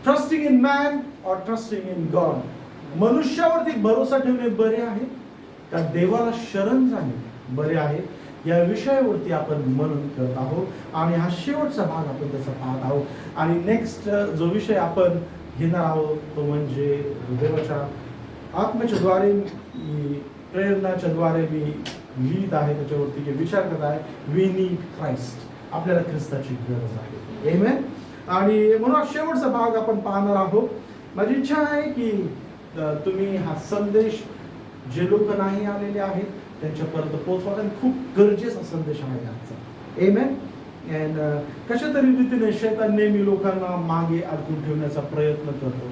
Trusting in man और trusting in God. मनुष्यावरती भरोसा ठेवणे बरे आहे का देवाला शरण जाणे बरे आहे, या विषयावरती आपण मनन करत आहोत आणि हा शेवटचा भाग आपण त्याचा पाहत आहोत. आणि नेक्स्ट जो विषय आपण घेणार आहोत तो म्हणजे देवाच्या आत्म्याच्या द्वारे, प्रेरणाच्या द्वारे मी लिहित आहे त्याच्यावरती जे विचार करत आहे, वी नीड क्राइस्ट. आपल्याला ख्रिस्ताची गरज आहे. आमेन. आणि म्हणून शेवटचा भाग आपण पाहणार आहोत. माझी इच्छा आहे की तुम्ही हा संदेश जे लोक नाही आलेले आहेत त्यांच्यापर्यंत पोहोचवा. खूप गरजेचा संदेश आहे आजचा. आमेन. अँड कशा तरी रीतीने शैतान नेहमी लोकांना मागे अडकून ठेवण्याचा प्रयत्न करतो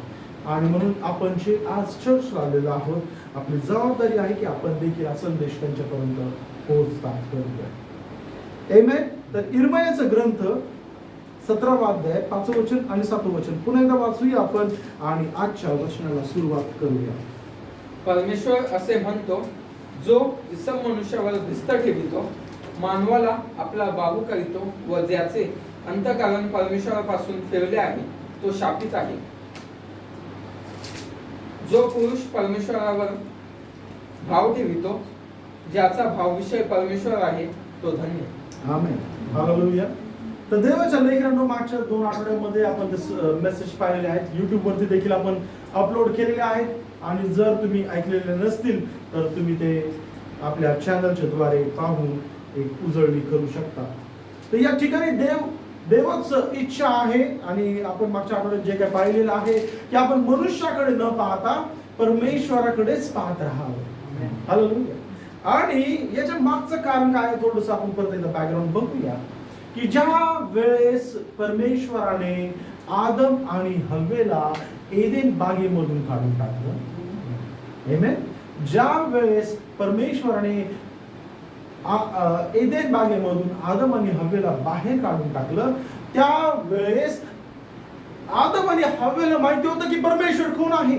आणि म्हणून आपण जे आज चर्च आलेलो आहोत, आपली जबाबदारी आहे की आपण देखील हा संदेश त्यांच्यापर्यंत पोहोचता करूया. आमेन. तर इर्मयाचा ग्रंथ 17वा अध्याय 5वं वचन आणि 7वं वचन पुन्हा एकदा वाचूया आपण आणि आजच्या वचनाला सुरुवात करूया. परमेश्वर असे म्हणतो, जो इसम मनुष्यावर भिस्त ठेवितो, मानवाला आपला बाहू करीतो व ज्याचे अंतःकरण परमेश्वरापासून फिरले आहे तो शापित आहे. जो पुरुष परमेश्वरावर भाव ठेवितो, ज्याचा भावविषय परमेश्वर आहे तो धन्य. आमेन. हालेलुया. तर देवाच्या लेकरांनो, मागच्या 2 आठवड्यामध्ये आपण मेसेज पाहिलेले आहेत. YouTube वरती देखील आपण अपलोड केलेले आहेत आणि जर तुम्ही ऐकलेले नसतील तर तुम्ही ते आपल्या चॅनलच्या द्वारे पाहून एक उजळणी करू शकता. तर या ठिकाणी देवाच इच्छा आहे आणि आपण मागच्या आठवड्यात जे काय पाहिलेलं आहे की आपण मनुष्याकडे न पाहता परमेश्वराकडेच पाहत राहावं. हालेलुया. आणि याच्या मागचं कारण काय थोडंसं आपण परत एकदा बॅकग्राऊंड बघूया की ज्या वेळेस परमेश्वराने आदम आणि हव्वेला एदेन बागेमधून काढून टाकलं. आमेन. ज्या वेळेस परमेश्वराने एदेन बागेमधून आदम आणि हव्वेला बाहेर काढून टाकलं, त्या वेळेस आदम आणि हव्वेला माहिती होतं की परमेश्वर कोण आहे,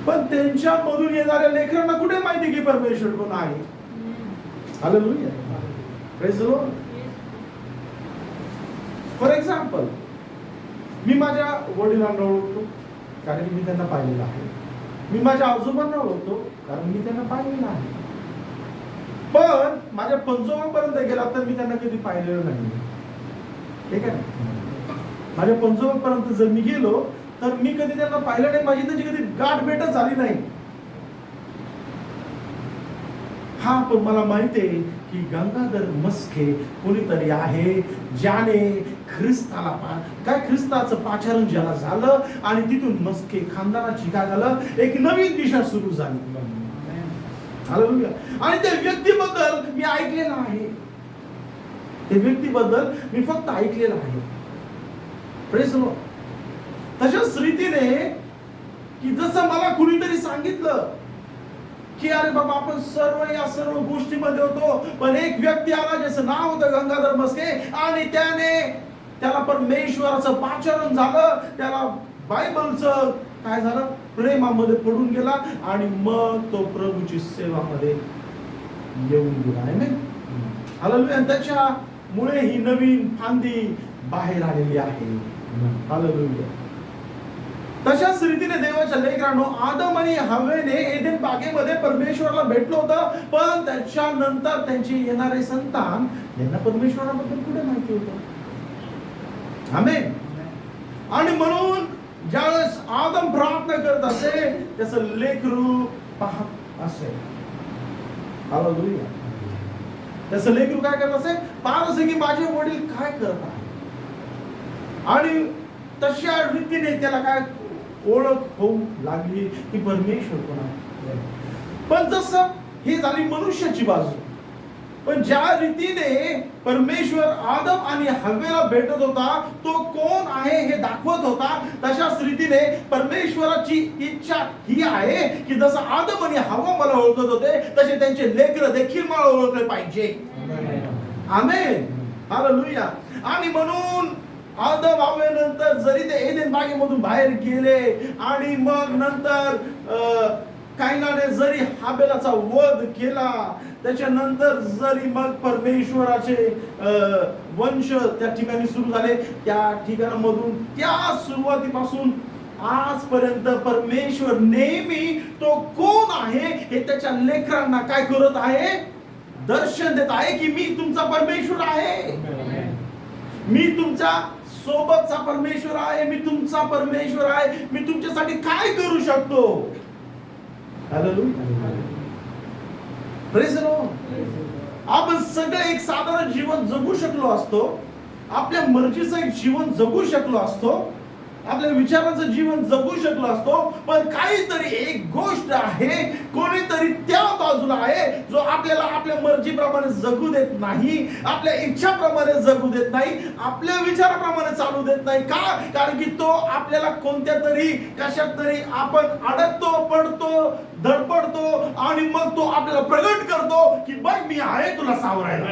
पण त्यांच्या मधून येणाऱ्या लेकरांना कुठे माहिती की परमेश्वर कोण आहे. Hallelujah. Praise the Lord. For example, मी माझ्या वडिलांना ओळखतो कारण मी त्यांना पाहिलेलं आहे. मी माझ्या आजोबांना ओळखतो कारण मी त्यांना पाहिलेलं आहे. पण माझ्या पंजोबापर्यंत गेला तर मी त्यांना कधी पाहिलेलं नाही. ठीक आहे. माझ्या पंजोबापर्यंत जर मी गेलो तर मी कधी त्यांना पाहिलं नाही, माझी त्यांची कधी गाठ भेटच झाली नाही. हा, पण मला माहिती आहे की गंगाधर मस्के कोणीतरी आहे ज्याने ख्रिस्ताचं पाचारण ज्याला झालं आणि तिथून मस्के खानदानाची काय झालं, एक नवीन दिशा सुरू झाली. हालेलुया. आणि त्या व्यक्तीबद्दल मी ऐकलेलं आहे. त्या व्यक्तीबद्दल मी फक्त ऐकलेलं आहे. Praise the Lord. तशाच रीतीने की जसं मला कुणीतरी सांगितलं की अरे बाबा आपण सर्व या सर्व गोष्टीमध्ये होतो, पण एक व्यक्ती आला ज्याचं नाव होतं गंगाधर मस्के आणि त्याला परमेश्वराचं पाचारण झालं, त्याला बायबलचं काय झालं, प्रेमामध्ये पडून गेला आणि मग तो प्रभूची सेवामध्ये येऊन गेला. आमेन. हालेलुया. त्याच्यामुळे ही नवीन फांदी बाहेर आलेली आहे. हालेलुया. तशाच रीतीने देवाच्या लेकरांनो, आदम आणि हव्वेने एदेन बागेमध्ये परमेश्वराला भेटलं होतं, पण त्याच्यानंतर त्यांचे येणारे संतान यांना परमेश्वराबद्दल कुठे माहिती होतं. आमेन. आणि म्हणून ज्यावेळेस आदम प्रार्थना करत असे त्याचं लेकरू पाहत असे. हालेलुया. त्याचं लेकरू काय करत असे, पाहत असे की माझे वडील काय करत आहेत आणि तशा रीतीने त्याला काय ओळख होऊ लागली की परमेश्वर कोण आहे. पण जसं ही झाली मनुष्याची बाजू, पण ज्या रीतीने परमेश्वर आदम आणि हव्वेला भेटत होता, तो कोण आहे हे दाखवत होता, तशाच रीतीने परमेश्वराची इच्छा ही आहे की जसं आदम आणि हव्वा मला ओळखत होते तसे त्यांचे लेकरं देखील मला ओळखले पाहिजे. आमेन. हालेलुया. आणि म्हणून आदम हव्वेनंतर जरी ते एदेन बागेमधून बाहेर गेले आणि मग नंतर कायनाने जरी हाबेलाचा वध केला, त्याच्यानंतर जरी मग परमेश्वराचे वंश त्या ठिकाणी सुरू झाले. त्या ठिकाणामधून त्या सुरुवातीपासून आजपर्यंत परमेश्वर नेहमी तो कोण आहे हे त्याच्या लेकरांना काय करत आहे, दर्शन देत आहे की मी तुमचा परमेश्वर आहे, मी तुमच्या सोबतचा परमेश्वर आहे, मी तुमचा परमेश्वर आहे, मी तुमच्यासाठी काय करू शकतो. हालेलुया. Praise the Lord. आपण सगळे एक साधारण जीवन जगू शकलो असतो, आपल्या मर्जीचं एक जीवन जगू शकलो असतो, आपल्या विचारांचं जीवन जगू शकलो असतो, पण काहीतरी एक गोष्ट आहे, कोणीतरी त्या बाजूला आहे जो आपल्याला आपल्या मर्जीप्रमाणे जगू देत नाही, आपल्या इच्छाप्रमाणे जगू देत नाही, आपल्या विचाराप्रमाणे चालू देत नाही. का? कारण की तो आपल्याला कोणत्या तरी कशात तरी आपण अडकतो, पडतो, धडपडतो आणि मग तो आपल्याला प्रगट करतो की बघ मी आहे तुला सावरायला,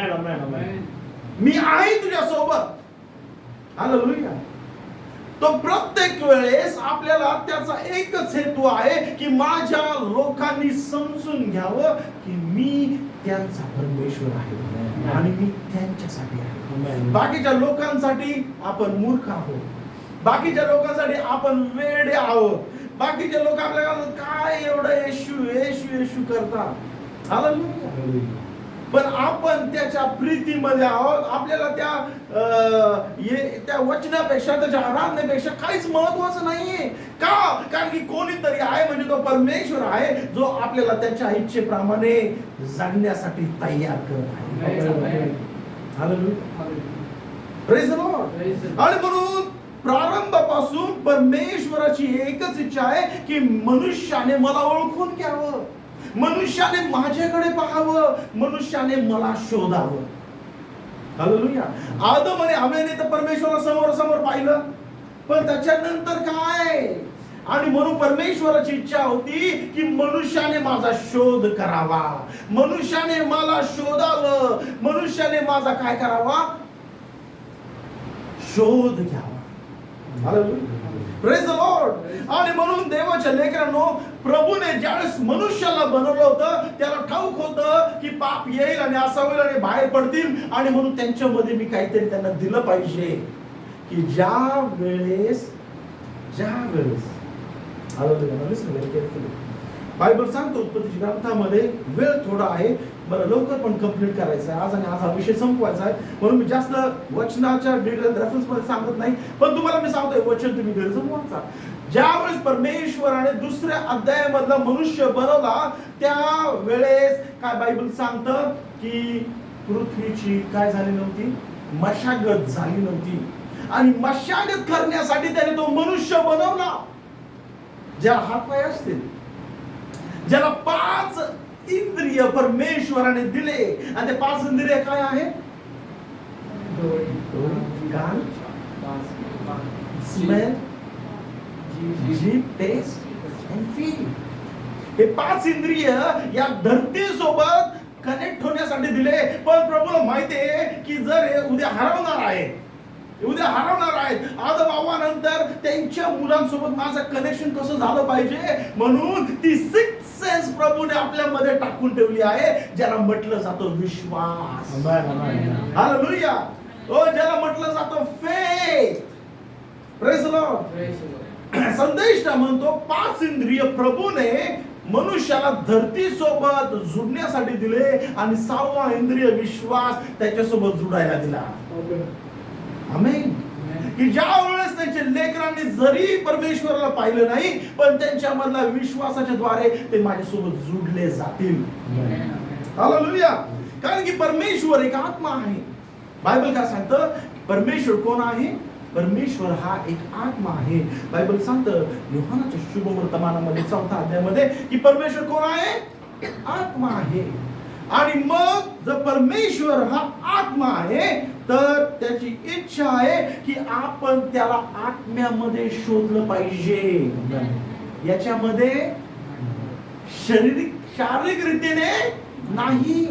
मी आहे तुझ्या सोबत. हालेलुया. तो प्रत्येक वेळेस आपल्याला त्याचा एकच हेतू आहे की माझ्या लोकांनी समजून घ्यावं की मी त्यांचा परमेश्वर आहे आणि मी त्यांच्यासाठी आहे. बाकीच्या लोकांसाठी आपण मूर्ख आहोत, बाकीच्या लोकांसाठी आपण वेडे आहोत, बाकीचे लोक आपल्याला काय एवढं येशू येशू येशू करतात. हालेलुया. पण आपण त्याच्या प्रीतीमध्ये आहोत. आपल्याला त्या वचनापेक्षा, त्याच्या आराधनेपेक्षा काहीच महत्वाचं नाहीये. का? कारण की कोणीतरी आहे, म्हणजे तो परमेश्वर आहे जो आपल्याला त्याच्या इच्छेप्रमाणे जगण्यासाठी तयार करत आहे. हालेलुया. Praise the Lord. आणि म्हणून प्रारंभापासून परमेश्वराची एकच इच्छा आहे की मनुष्याने मला ओळखून घ्यावं, मनुष्याने माझ्याकडे पाहावं, मनुष्याने मला शोधावं. हालेलुया. आदम आणि हव्याने तर परमेश्वरा समोर पाहिलं, पण त्याच्यानंतर काय? आणि म्हणून परमेश्वराची इच्छा होती की मनुष्याने माझा शोध करावा, मनुष्याने मला शोधावं, मनुष्याने माझा काय करावा, शोध घ्यावा. हालेलुया. Praise the Lord. आणि म्हणून देवाच्या लेकरांनो, प्रभूने ज्यावेळेस मनुष्याला बनवलं होतं त्याला ठाऊक होतं की पाप येईल आणि असा होईल आणि बाहेर पडतील, आणि म्हणून त्यांच्यामध्ये मी काहीतरी त्यांना दिलं पाहिजे की ज्या वेळेस बायबल सांगतो उत्पत्तीच्या ग्रंथामध्ये, वेळ थोडा आहे मला लवकर पण कंप्लीट करायचं आहे आज, आणि आज हा विषय संपवायचा आहे, म्हणून मी जास्त वचनाच्या रेफरन्स मध्ये सांगत नाही, पण तुम्हाला मी सांगतोय वचन तुम्ही घरी जाऊन वाचा. ज्यावेळेस परमेश्वराने दुसऱ्या अध्यायामधला मनुष्य बनवला त्या वेळेस काय बायबल सांगतं की पृथ्वीची काय झाली नव्हती, मशागत झाली नव्हती, आणि मशागत करण्यासाठी त्याने तो मनुष्य बनवला ज्याला हातपाय असतील, ज्याला 5 इंद्रिय परमेश्वराने दिले, आणि ते 5 इंद्रिय काय आहे? कान, स्मेल, जीभ, टेस्ट अँड फील. हे 5 इंद्रिय या धरती सोबत कनेक्ट होण्यासाठी दिले. पण प्रभूला माहिती आहे की जर हे उद्या हरवणार आहे, आदम हव्वानंतर त्यांच्या मुलांसोबत माझं कनेक्शन कसं झालं पाहिजे, म्हणून ती 6th सेन्स प्रभूने आपल्यामध्ये टाकून ठेवली आहे, ज्याला म्हटलं जातं विश्वास. हालेलुया. ज्याला म्हटलं जातं फेथ. Praise the Lord. संदेश म्हणतो 5 इंद्रिय प्रभूने मनुष्याला धरती सोबत जुडण्यासाठी दिले, आणि 6वा इंद्रिय विश्वास त्याच्यासोबत जुडायला दिला. आमेन. की ज्या वेळेस त्यांच्या लेकरांनी जरी परमेश्वराला पाहिलं नाही, पण त्यांच्या मधला विश्वासाच्या द्वारे ते माझ्यासोबत जुडले जातील. हालेलुया. कारण की परमेश्वर एक आत्मा आहे. बायबल काय सांगतं? परमेश्वर कोण आहे? परमेश्वर हा एक आत्मा आहे. बायबल सांगतं योहानाच्या शुभवर्तमानामध्ये 4थ्या अध्यायामध्ये की परमेश्वर कोण आहे? आत्मा आहे. आणि मग जर परमेश्वर हा आत्मा आहे तर त्याची इच्छा आहे की आपण त्याला आत्म्यामध्ये शोधलं पाहिजे, याच्यामध्ये शारीरिक रीतीने नाही.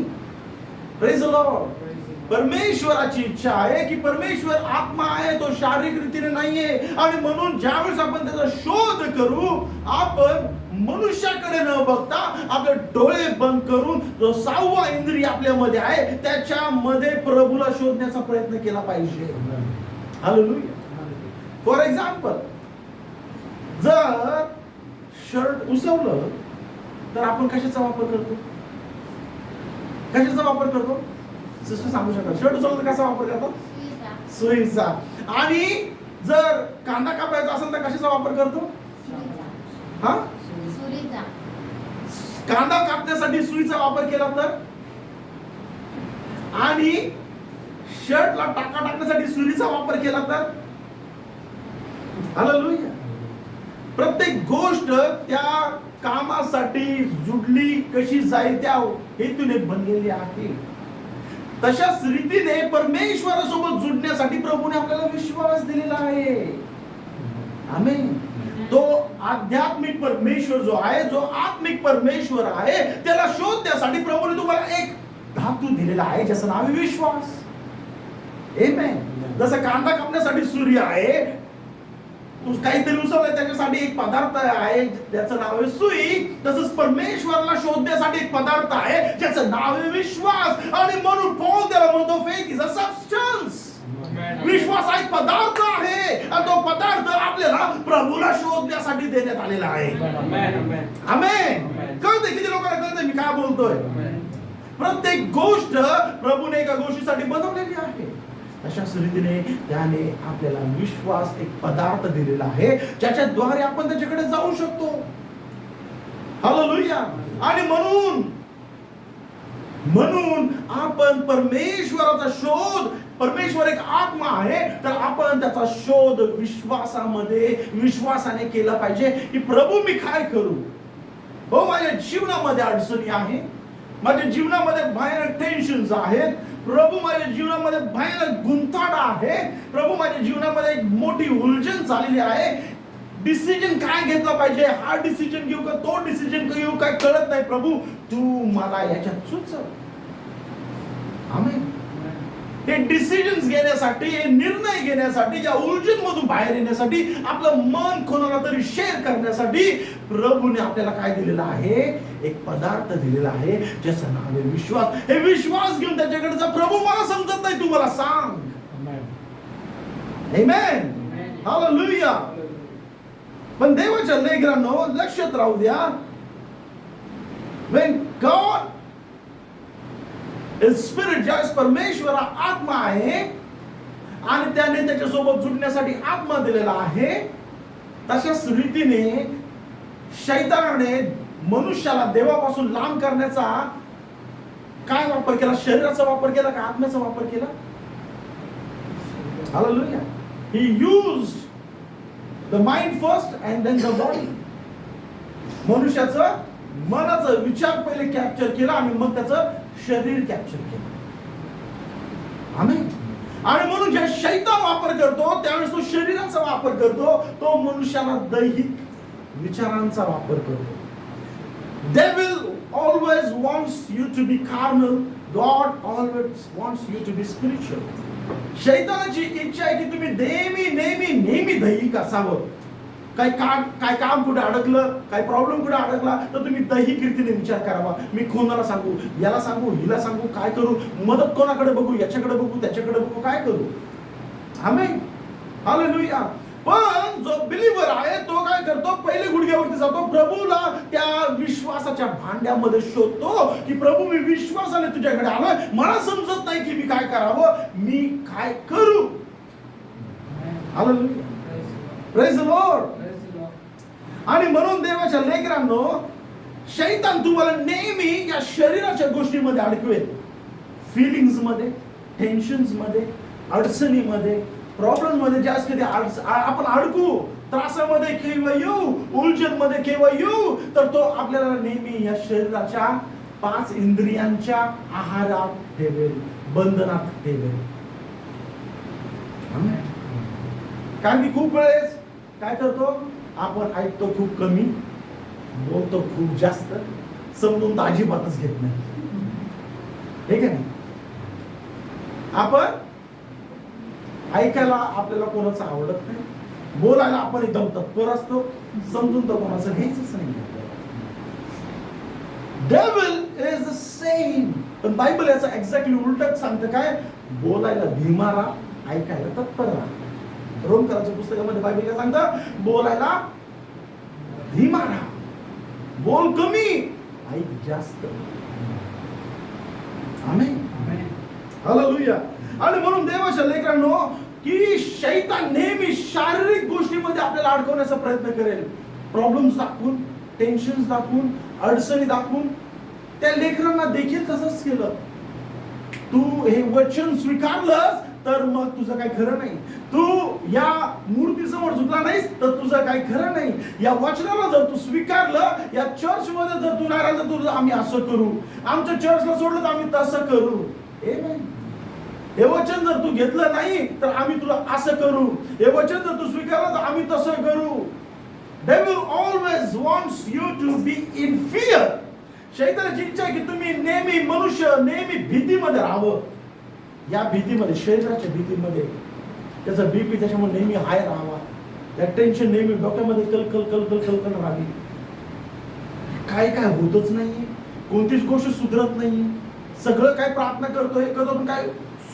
Praise the Lord. परमेश्वराची इच्छा आहे की परमेश्वर आत्मा आहे, तो शारीरिक रीतीने नाहीये. आणि म्हणून ज्यावेळेस आपण त्याचा शोध करू, आपण मनुष्याकडे न बघता आपले डोळे बंद करून जो 6वा इंद्रिय आपल्यामध्ये आहे त्याच्यामध्ये प्रभूला शोधण्याचा प्रयत्न केला पाहिजे. हालेलुया. फॉर एक्झाम्पल, जर शर्ट उसवलं तर आपण कशाचा वापर करतो? कशाचा वापर करतो? सिस्टर सांगू शकता. शर्ट उसवलं तर कसा वापर करतो? सुईचा. आणि जर कांदा कापायचा असेल तर कशाचा वापर करतो? हा, कांदा कापण्यासाठी सुईचा वापर केला तर, आणि शर्टला टाका टाकण्यासाठी सुरीचा वापर केला तर. हालेलुया. प्रत्येक गोष्ट त्या कामासाठी जुडली कशी जाईल त्या हेतूने बनलेली आहे. तशाच रीतीने परमेश्वरासोबत जुडण्यासाठी प्रभूने आपल्याला विश्वास दिलेला आहे. आमेन. तो आध्यात्मिक परमेश्वर जो आहे, जो आत्मिक परमेश्वर आहे, त्याला शोधण्यासाठी प्रभूने तुम्हाला एक धातू दिलेला आहे ज्याचं नाव आहे विश्वास. आमेन. जसं कांदा कापण्यासाठी सूर्य आहे, काहीतरी उसवलंय त्याच्यासाठी एक पदार्थ आहे ज्याचं नाव आहे सुई, तसंच परमेश्वराला शोधण्यासाठी एक पदार्थ आहे ज्याचं नाव आहे विश्वास. आणि म्हणून पौल त्याला म्हणतो फेथ इज अ सबस्टन्स. विश्वास हा एक पदार्थ आहे आणि तो पदार्थ आपल्याला प्रभूला शोधण्यासाठी देण्यात आलेला आहे. आमेन. कळतंय? किती लोकांना कळतंय मी काय बोलतोय? प्रत्येक गोष्ट प्रभूने एका गोष्टीसाठी बनवलेली आहे. अशाच रीतीने त्याने आपल्याला विश्वास एक पदार्थ दिलेला आहे ज्याच्याद्वारे आपण त्याच्याकडे जाऊ शकतो. हालेलुया. आणि म्हणून आपण परमेश्वराचा शोध, परमेश्वर एक आत्मा आहे तर आपण त्याचा शोध विश्वासाने केला पाहिजे की प्रभू मी काय करू? हो, माझ्या जीवनामध्ये अडचणी आहे, माझ्या जीवनामध्ये भयानक टेन्शन्स आहेत, प्रभू माझ्या जीवनामध्ये भयानक गुंताड आहे, प्रभू माझ्या जीवनामध्ये एक मोठी उलझन झालेली आहे. डिसिजन काय घेतला पाहिजे? हा डिसिजन घेऊ का तो डिसिजन घेऊ काय कळत नाही. प्रभू तू मला याच्यात सुचव. आमेन. हे डिसिजन्स घेण्यासाठी, हे निर्णय घेण्यासाठी, या उलझन मधून बाहेर येण्यासाठी, आपलं मन कोणाला तरी शेअर करण्यासाठी प्रभूने आपल्याला काय दिलेलं आहे? एक पदार्थ दिलेला आहे ज्याचं नाव आहे विश्वास. हे विश्वास घेऊन त्याच्याकडे जा. प्रभू मला समजत नाही, तू मला सांग. आमेन. हालेलुया. पण देवाच्या लेकरांनो लक्षात राहू द्या, when God is spirit, ज्यावेळेस परमेश्वर आत्मा आहे आणि त्याने त्याच्यासोबत जुडण्यासाठी आत्मा दिलेला आहे, तशाच रीतीने शैतानाने मनुष्याला देवापासून लांब करण्याचा काय वापर केला? शरीराचा वापर केला का आत्म्याचा वापर केला? Hallelujah. He used the mind first and then the body. मनुष्याचं मनाचं विचार पहिले कॅप्चर केला आणि मग त्याचं शरीर कॅप्चर केलं. आमेन. आणि म्हणून जे शैतान वापर करतो त्यावेळेस तो शरीराचा वापर करतो, तो मनुष्याला दैहिक विचारांचा वापर करतो. Devil always wants you to be carnal. God always wants you to be spiritual. शैतानाची इच्छा आहे की तुम्ही नेहमी दैहिक असावं. काय काम कुठे अडकलं, काय प्रॉब्लेम कुठे अडकला तर तुम्ही दैहिक रीतीने विचार करावा. मी कोणाला सांगू, याला सांगू, हिला सांगू, काय करू, मदत कोणाकडे बघू, याच्याकडे बघू, त्याच्याकडे बघू, काय करू. आमेन. हालेलुया. पण जो बिलीव्हर आहे तो काय करतो? पहिले गुडघ्यावरती जातो, प्रभूला त्या विश्वासाच्या भांड्यामध्ये शोधतो की प्रभू मी विश्वासाने तुझ्याकडे आलोय, मला समजत नाही की मी काय करावं, मी काय करू. हालेलुया. Praise the Lord. आणि म्हणून देवाच्या लेकरांनो, शैतान तुम्हाला नेहमी या शरीराच्या गोष्टीमध्ये अडकवेल. फिलिंग्स मध्ये, टेन्शन्स मध्ये, अडचणीमध्ये, प्रॉब्लेम मध्ये जास्त कधी आपण अडकू, त्रासामध्ये केव्हा येऊ, उलझन मध्ये केव्हा येऊ, तर तो आपल्याला नेहमी या शरीराच्या 5 इंद्रियांच्या आहारात ठेवेल, बंधनात ठेवेल. कारण की खूप वेळेस काय करतो आपण? ऐकतो खूप कमी, बोलतो खूप जास्त, समजून तर अजिबातच घेत नाही. ठीक आहे ना? आपण ऐकायला आपल्याला कोणाचं आवडत नाही, बोलायला आपण एकदम तत्पर असतो, समजून तर कोणाचं घ्यायचंच नाही. Devil is the same. पण बायबल याचं एक्झॅक्टली उलटच सांगतं, काय? बोलायला धीमा राहा, ऐकायला तत्पर राहा. रोमकरांच्या पुस्तकामध्ये बायबल काय सांगतं? बोलायला धीमा राहा, बोल कमी, ऐक जास्त. आमेन. हालेलुया. आणि म्हणून देवाच्या लेकरांनो, की शैतान नेहमी शारीरिक गोष्टीमध्ये आपल्याला अडकवण्याचा प्रयत्न करेल. प्रॉब्लेम्स दाखवून, टेन्शन दाखवून, अडचणी दाखवून. त्या लेकरांना देखील तसंच केलं. तू हे वचन स्वीकारलंस तर मग तुझं काही खरं नाही. तू या मूर्तीसमोर झुकला नाहीस तर तुझं काही खरं नाही. या वचनाला जर तू स्वीकारलं, या चर्च मध्ये जर तू नाही राहिलं तर तुझं आम्ही असं करू, आमच्या चर्चला सोडलं तर आम्ही तसं करू. हे वचन जर तू घेतलं नाही तर आम्ही तुला असं करू. हे वचन जर तू स्वीकारलं तर आम्ही तसं करू. Devil always wants you to be in fear. शैतानाची इच्छा आहे की तुम्ही नेहमी नेहमी भीतीमध्ये राहावं. या भीतीमध्ये, शरीराच्या भीतीमध्ये, त्याचा बीपी त्याच्यामुळे नेहमी हाय राहावा, त्या टेन्शन नेहमी डोक्यामध्ये कलकल राहावी. काय होतच नाहीये, कोणतीच गोष्ट सुधरत नाहीये, सगळं काय प्रार्थना करतो हे करतो पण काय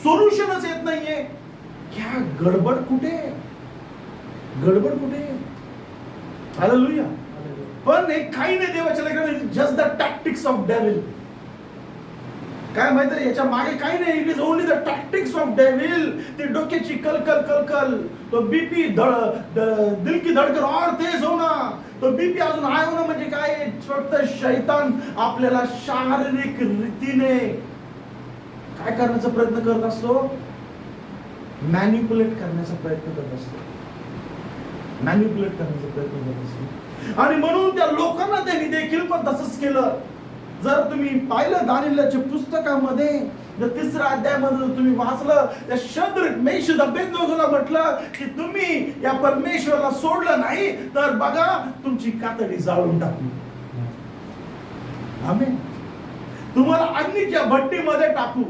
सोल्युशनच येत नाहीये. क्या गडबड कुठे? हालेलुया. पण हे काही नाही देवाच्या लेकरांना, just the tactics of devil. काय माहिती याच्या मागे काही नाही, it is only the tactics of devil. ते डोक्याची कलकल, तो बीपी दिल की धडकन और तेज होना, तो बीपी अजून हाय होणं म्हणजे काय? फक्त शैतान आपल्याला शारीरिक रीतीने काय करण्याचा प्रयत्न करत असतो? मॅनिप्युलेट करण्याचा प्रयत्न करत असतो. आणि म्हणून त्या लोकांना त्यांनी देखील पण तसंच केलं. जर तुम्ही पाहिलं दानिएलच्या पुस्तकामध्ये, जर 3ऱ्या अध्यायामध्ये तुम्ही वाचलं, त्या शद्रक, मेशक, अबेदनगोला म्हटलं की तुम्ही या परमेश्वराला सोडलं नाही तर बघा तुमची कातडी जाळून टाकू. आमेन. तुम्हाला अग्नीच्या भट्टीमध्ये टाकू.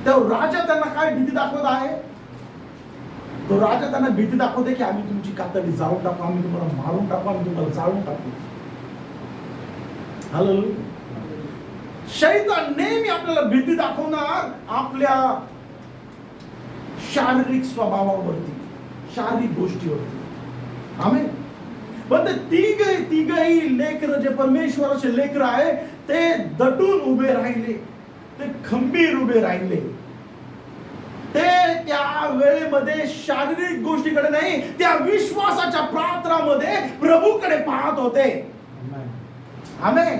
तर राजा त्यांना काय भीती दाखवत आहे? तो राजा त्यांना भीती दाखवते की आम्ही तुमची कातडी जाळून टाकू, आम्ही तुम्हाला मारून टाकू, आम्ही तुम्हाला जाळून टाकू. हालेलुया. शैतान नेहमी आपल्याला भीती दाखवणार आपल्या शारीरिक स्वभावावरती, शारीरिक गोष्टीवरती. आमेन. पण ते तिघही लेकर, जे परमेश्वराचे लेकर आहे, ते दटून उभे राहिले, ते खंबीर उभे राहिले. ते त्या वेळेमध्ये शारीरिक गोष्टीकडे नाही, त्या विश्वासाच्या प्रार्थनामध्ये प्रभूकडे पाहत होते. आमेन.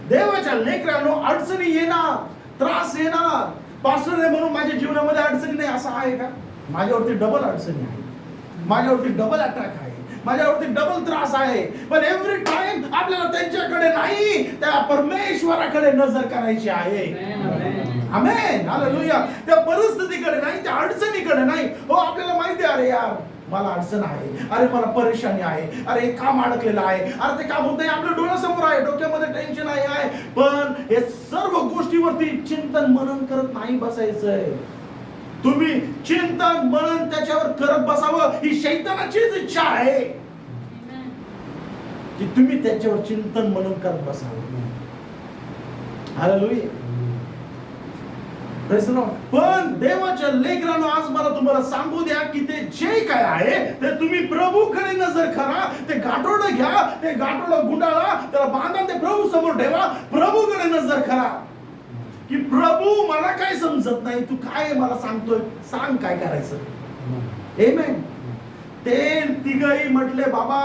देवाच्या लेकरांनो, अडचणी येणार, त्रास येणार. पास्टर म्हणून माझ्या जीवनामध्ये अडचणी नाही असं आहे का? माझ्यावरती डबल अडचणी आहे, माझ्यावरती डबल अटॅक आहे, माझ्यावरती डबल त्रास आहे. पण एव्हरी टाइम आपल्याला त्यांच्याकडे नाही, त्या परमेश्वराकडे नजर करायची आहे. आमेन. हालेलुया. त्या परिस्थितीकडे नाही, त्या अडचणीकडे नाही. हो, आपल्याला माहिती आहे, अरे यार मला अडचण आहे, अरे मला परेशानी आहे, अरे काम अडकलेलं आहे, अरे ते काम होत नाही, आपल्या डोळ्यासमोर आहे, डोक्यामध्ये टेन्शन आहे. पण हे सर्व गोष्टीवरती चिंतन मनन करत नाही बसायचंय. तुम्ही चिंतन मनन त्याच्यावर करत बसावं, ही शैतानाचीच इच्छा आहे की तुम्ही त्याच्यावर चिंतन मनन करत बसावं. हालेलुया. पण देवाच्या लेकरांनो, आज मला तुम्हाला सांगू द्या की ते जे काय आहे ते तुम्ही प्रभूकडे नजर करा. ते गाठोडं घ्या, ते गाठोडं गुंडाळा, त्याला बांधा, ते प्रभू समोर ठेवा, प्रभूकडे नजर करा की प्रभू मला काय समजत नाही, तू काय मला सांगतोय, सांग काय करायचं. आमेन. ते तिघही म्हटले, बाबा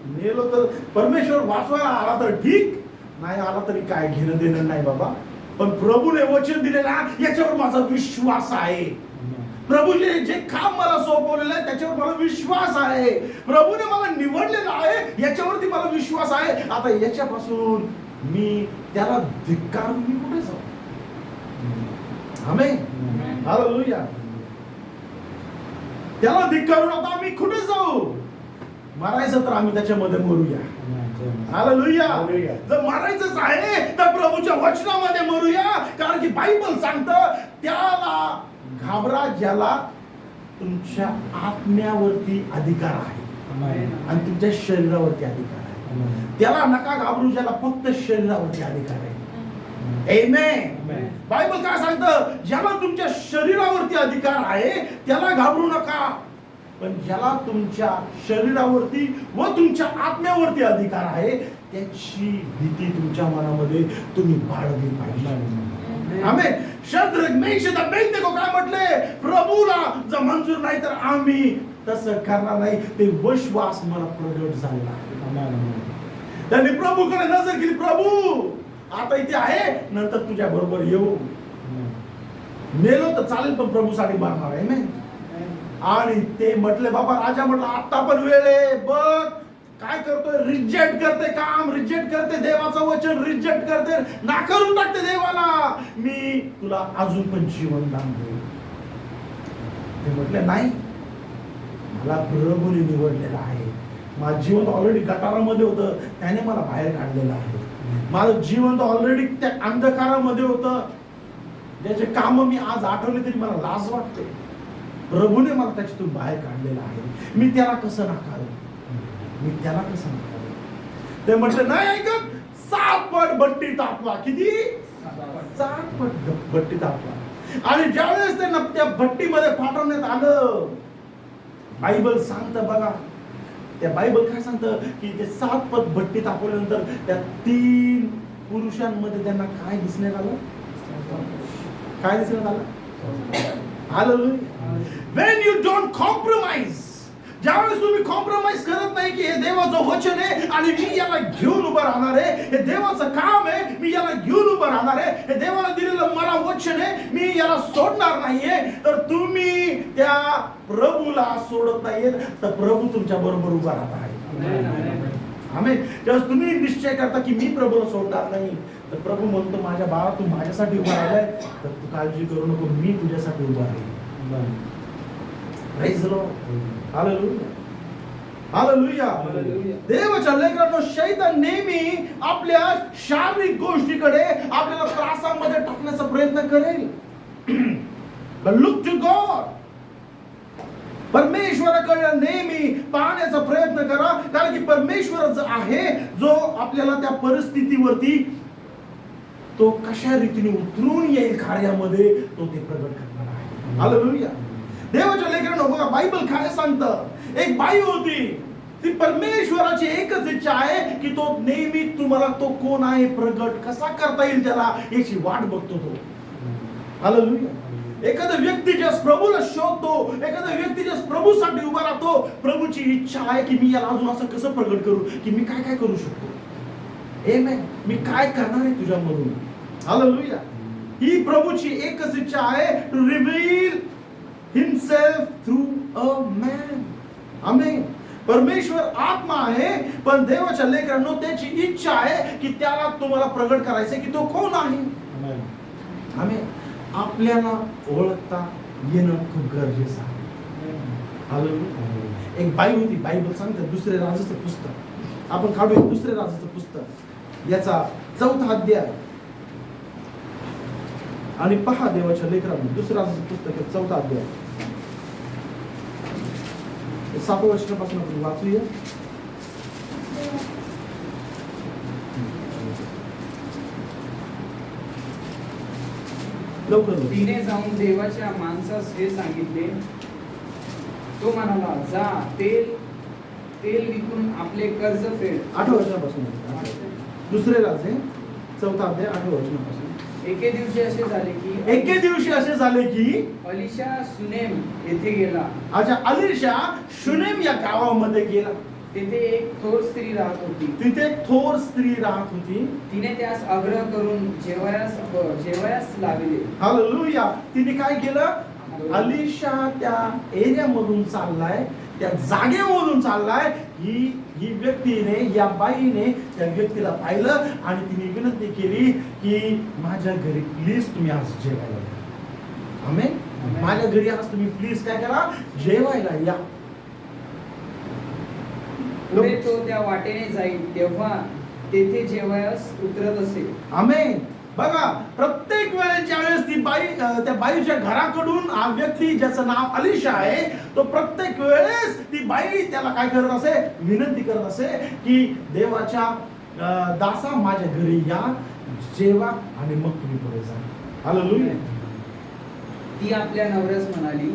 मेलो तर परमेश्वर वाचवायला आला तर ठीक, नाही आला तरी काय घेणं देणं नाही बाबा, पण प्रभूने वचन दिलेला याच्यावर माझा विश्वास आहे. प्रभूने जे काम मला सोपवलेलं आहे त्याच्यावर मला विश्वास आहे. प्रभूने मला निवडलेलं आहे याच्यावरती मला विश्वास आहे. आता याच्यापासून मी त्याला धिक्कारून मी कुठे जाऊ? आमेन. हालेलुया. त्याला धिक्कारून आता मी कुठे जाऊ? मारायचं तर आम्ही त्याच्यामध्ये मरूया. हालेलुया. जर मारायचंच आहे तर प्रभूच्या वचनामध्ये मरूया, कारण की बायबल सांगतं त्याला घाबरा ज्याला तुमच्या आत्म्यावरती अधिकार आहे आणि तुमच्या शरीरावरती अधिकार आहे. त्याला नका घाबरू ज्याला फक्त शरीरावरती अधिकार आहे. आमेन. बायबल काय सांगतं, ज्याला तुमच्या शरीरावरती अधिकार आहे त्याला घाबरू नका, पण ज्याला तुमच्या शरीरावरती व तुमच्या आत्म्यावरती अधिकार आहे त्याची भीती तुमच्या मनामध्ये तुम्ही बाळगली पाहिजे. आमेन. शद्रक मेशक अबेदनेगो काय म्हटले, प्रभूला जर मंजूर नाही तर आम्ही तसं करणार नाही. ते विश्वास मला प्रगट झाला. त्यांनी प्रभूकडे नजर केली, प्रभू आता इथे आहे, नंतर तुझ्या बरोबर येऊ. मेलो तर चालेल पण प्रभूसाठी मारणार आहे. आमेन. आणि ते म्हटले, बाबा राजा म्हटलं आता पण वेळ आहे, बघ काय करतोय, रिजेक्ट करते काम, रिजेक्ट करते देवाचं वचन, रिजेक्ट करते, नाकारून टाकते देवाला. मी तुला अजून पण जीवन दान देईन. ते म्हटले नाही, मला प्रभूने निवडलेलं आहे. माझं जीवन ऑलरेडी गटारामध्ये होतं, त्याने मला बाहेर काढलेलं आहे. माझं जीवन तर ऑलरेडी त्या अंधकारामध्ये होतं, ज्याचे काम मी आज आठवले तरी मला लाज वाटते. प्रभूने मला त्याच्यातून बाहेर काढलेलं आहे, मी त्याला कसं नाकारू, मी त्याला कसं नाकारू. ते म्हटले नाही ऐकत, 7 पट भट्टी तापवा. किती? 7 पट भट्टी तापवा. आणि ज्यावेळेस त्यांना त्या भट्टीमध्ये पाठवण्यात आलं, बायबल सांगतं बघा, त्या बायबल काय सांगतं की ते 7 पट भट्टी तापवल्यानंतर त्या 3 पुरुषांमध्ये त्यांना काय दिसण्यात आलं, काय दिसण्यात आलं. Hallelujah. When you don't compromise, ज्यावेळेस तुम्ही कॉम्प्रोमाइज करत नाही की हे देवाचं वचन आहे आणि मी याला घेऊन उभं राहणार आहे, हे देवाचं काम आहे, मी याला घेऊन उभं राहणार आहे, हे देवाला दिलेलं मला वचन आहे, मी याला सोडणार नाहीये, तर तुम्ही त्या प्रभूला सोडत नाहीये, तर प्रभू तुमच्या बरोबर उभा राहत आहे. आमेन. जेव्हा तुम्ही निश्चय करता की मी प्रभूला सोडणार नाही, तर प्रभू म्हणतो माझ्या बाळा तू माझ्यासाठी उभा राहिलाय, तर तू काळजी करू नको, मी तुझ्यासाठी उभा राहील. Praise the Lord. Hallelujah. Hallelujah. देवाच्या लेकरांनो, शैतान नेहमी आपल्या शारीरिक गोष्टीकडे आपल्याला त्रासामध्ये टाकण्याचा प्रयत्न करेल. But look to God. परमेश्वराकडे नेहमी पाहण्याचा प्रयत्न करा, कारण की परमेश्वरच आहे जो आपल्याला त्या परिस्थितीवरती तो कशा रीतीने उतरून येईल कार्यामध्ये, तो ते प्रगट करणार आहे. हालेलुया. देवाच्या लेकरांनो बघा, बायबल काय सांगतं, एक बाई होती, ती परमेश्वराची एकच इच्छा आहे की तो नेहमी तुम्हाला तो कोण आहे प्रगट कसा करता येईल त्याला याची वाट बघतो तो. हालेलुया. एखादा व्यक्ती ज्या प्रभूला शोधतो, एखादा व्यक्ती ज्या प्रभूसाठी उभा राहतो, प्रभूची इच्छा आहे की मी याला अजून असं कसं प्रगट करू, की मी काय काय करू शकतो, आमेन, मी काय करणार आहे तुझ्यामधून. हालेलुया. ही प्रभूची एकच इच्छा आहे, to reveal himself through a man. Amen. परमेश्वर आत्मा आहे, पण देवाच्या लेकरांनो त्याची इच्छा आहे की त्याला तुम्हाला प्रगट करायचे की तो कोण आहे. आमेन. आपल्याला ओळखता येणं खूप गरजेचं आहे. हालेलुया. एक बाई होती, बायबल सांगतं दुसरे राजाचं पुस्तक, आपण काढूया दुसरे राजाचं पुस्तक, याचा 4था अध्याय, आणि पहा देवाच्या लेकरांनो, दुसऱ्या राजाचं पुस्तक 4था अध्याय 7व्या वचनापासून आपण वाचूया. तिने जाऊन देवाच्या माणसास हे सांगितले. तो म्हणाला, जा तेल विकून आपले कर्ज फेड. 8व्या वचनापासून दुसरे राजे 4था अध्याय 8व्या वचनापासून. एके दिवशी असे झाले की अलिशा शुनेम येथे गेला. अच्छा, अलिशा शुनेम या गावामध्ये गेला. तिथे एक थोर स्त्री राहत होती. तिथे थोर स्त्री राहत होती. तिने त्यास आग्रह करून जेवायास लाविले. हालेलुया. तिने काय केलं, अलिशा त्या एरियामधून चाललाय, त्या जागेमधून चाललाय, ही व्यक्तीने, या बाईने त्या व्यक्तीला पाहिलं आणि तिने विनंती केली की माझ्या घरी प्लीज तुम्ही आज जेवायला या. आमेन. माझ्या घरी आज तुम्ही प्लीज काय करा, जेवायला या. पुढे तो त्या वाटेने जाईल तेव्हा तेथे जेवायस उतरत असेल. आमेन. बघा, प्रत्येक वेळेस ज्यावेळेस ती बाई त्या बाईच्या घराकडून हा व्यक्ती ज्याचं नाव अलिशा आहे, तो प्रत्येक वेळेस ती बाई त्याला काय करत असे, विनंती करत असे की देवाच्या दासा माझ्या घरी या, जेवा आणि मग तुम्ही पुढे जा. हालेलुया. ती आपल्या नवऱ्यास म्हणाली,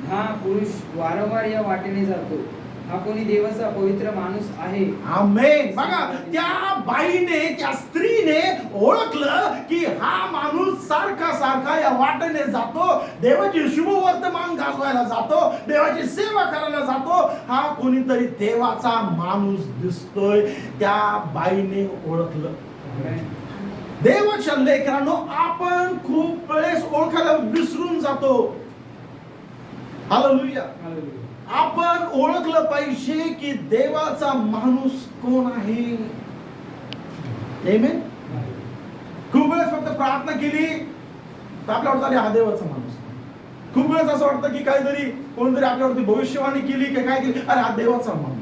हा पुरुष वारंवार या वाटेने जातो, हा कोणी देवाचा पवित्र माणूस आहे. आमेन. बघा, त्या बाईने, त्या स्त्रीने ओळखलं की हा माणूस सारखा सारखा या वाटेने जातो, देवाची शुभवर्तमान गाजवायला जातो, देवाची सेवा करायला जातो, हा कोणीतरी देवाचा माणूस दिसतोय. त्या बाईने ओळखलं. देवाच्या लेकरांनो, आपण खूप वेळेस ओळखायला विसरून जातो. हालेलुया. आपण ओळखलं पाहिजे की देवाचा माणूस कोण आहे. आमेन. खूप वेळेस फक्त प्रार्थना केली तर आपल्यावर झाली हा देवाचा माणूस. खूप वेळेस असं वाटतं की काहीतरी कोणतरी आपल्यावरती भविष्यवाणी केली की काय केली, अरे हा देवाचा माणूस.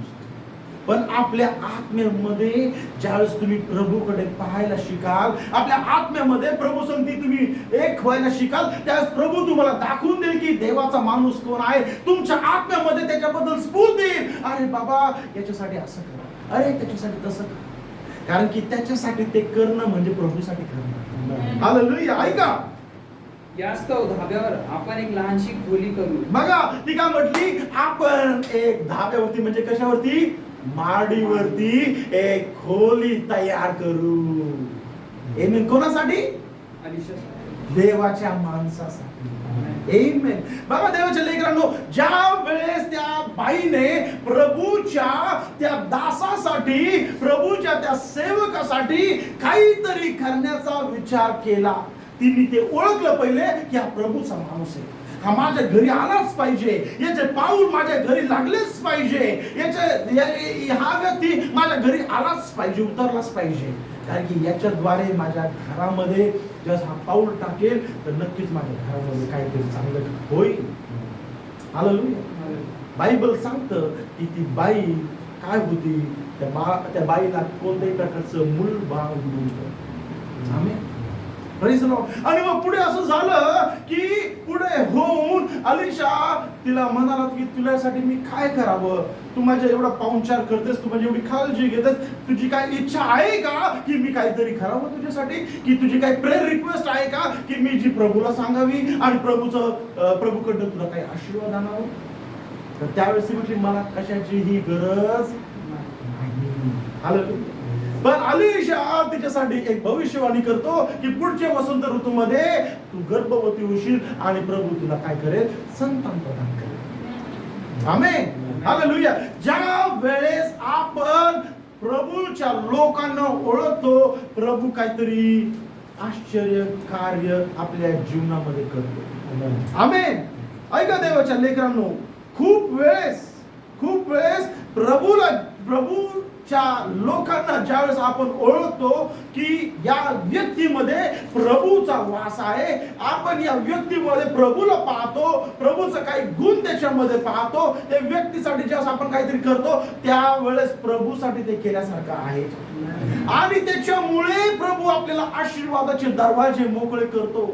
पण आपल्या आत्म्यामध्ये ज्यावेळेस तुम्ही प्रभूकडे पाहायला शिकाल, आपल्या आत्म्यामध्ये प्रभू संगती तुम्ही एक व्हायला शिकाल, त्यावेळेस प्रभू तुम्हाला दाखवून देईल की देवाचा माणूस कोण आहे. तुमच्या आत्म्यामध्ये त्याच्याबद्दल स्फूर्ती येईल. अरे बाबा, याच्यासाठी असं करा, अरे त्याच्यासाठी तसं करा. कारण की त्याच्यासाठी ते करणं म्हणजे प्रभूसाठी करणं. हालेलुया. ऐका, यास्तव धाब्यावर आपण एक लहानशी खोली करू. बघा, ती काय म्हटली, आपण एक धाब्यावरती म्हणजे कशावरती, माडीवरती एक खोली तयार करू. आमेन. कोणासाठी? अलिशासाठी. देवाच्या माणसासाठी. आमेन. बघा देवाच्या लेकरांनो, ज्या वेळेस त्या बाईने प्रभूच्या त्या दासासाठी, प्रभूच्या त्या सेवकासाठी काहीतरी करण्याचा विचार केला, तिने ते ओळखलं पहिले की हा प्रभूचा माणूस आहे, हा माझ्या घरी आलाच पाहिजे, याचे पाऊल माझ्या घरी लागलेच पाहिजे, हा व्यक्ती माझ्या घरी आलाच पाहिजे, उतरलाच पाहिजे. कारण की याच्याद्वारे माझ्या घरामध्ये जसं हा पाऊल टाकेल तर नक्कीच माझ्या घरामध्ये काहीतरी चांगलं होईल. हालेलुया. बायबल सांगतं की ती बाई काय होती, त्या बाईला कोणत्याही प्रकारचं मूल बाळ नव्हतं. आमेन. आणि मग पुढे असं झालं की पुढे होऊन अलिशा तिला म्हणाला की तुझ्यासाठी मी काय करावं, तू माझ्या एवढा पाहुणचार करतेस, तू माझी एवढी काळजी घेतेस, तुझी काय इच्छा आहे का की मी काहीतरी करावं तुझ्यासाठी, की तुझी काय प्रेयर रिक्वेस्ट आहे का की मी जी प्रभूला सांगावी आणि प्रभूकडनं तुला काही आशीर्वाद आणावं. तर त्यावेळेस ती म्हटली, मला कशाचीही गरज नाही. हालेलुया. पण अलिशा तिच्यासाठी एक भविष्यवाणी करतो की पुढच्या वसंत ऋतूमध्ये तू गर्भवती होशील आणि प्रभू तुला काय करेल, संतान प्रदान करेल. आमेन. हालेलुया. ज्या वेळेस आपण प्रभूच्या लोकांना ओळखतो, प्रभू काहीतरी आश्चर्य कार्य आपल्या जीवनामध्ये करतो. आमेन. ऐका देवाच्या लेकरांनो, खूप वेळेस प्रभूच्या लोकांना ज्यावेळेस आपण ओळखतो की या व्यक्तीमध्ये प्रभूचा वास आहे, आपण या व्यक्तीमध्ये प्रभूला पाहतो, प्रभूचं काही गुण त्याच्यामध्ये पाहतो, त्या व्यक्तीसाठी ज्यावेळेस आपण काहीतरी करतो त्यावेळेस प्रभूसाठी ते केल्यासारखं आहे. आणि त्याच्यामुळे प्रभू आपल्याला आशीर्वादाचे दरवाजे मोकळे करतो.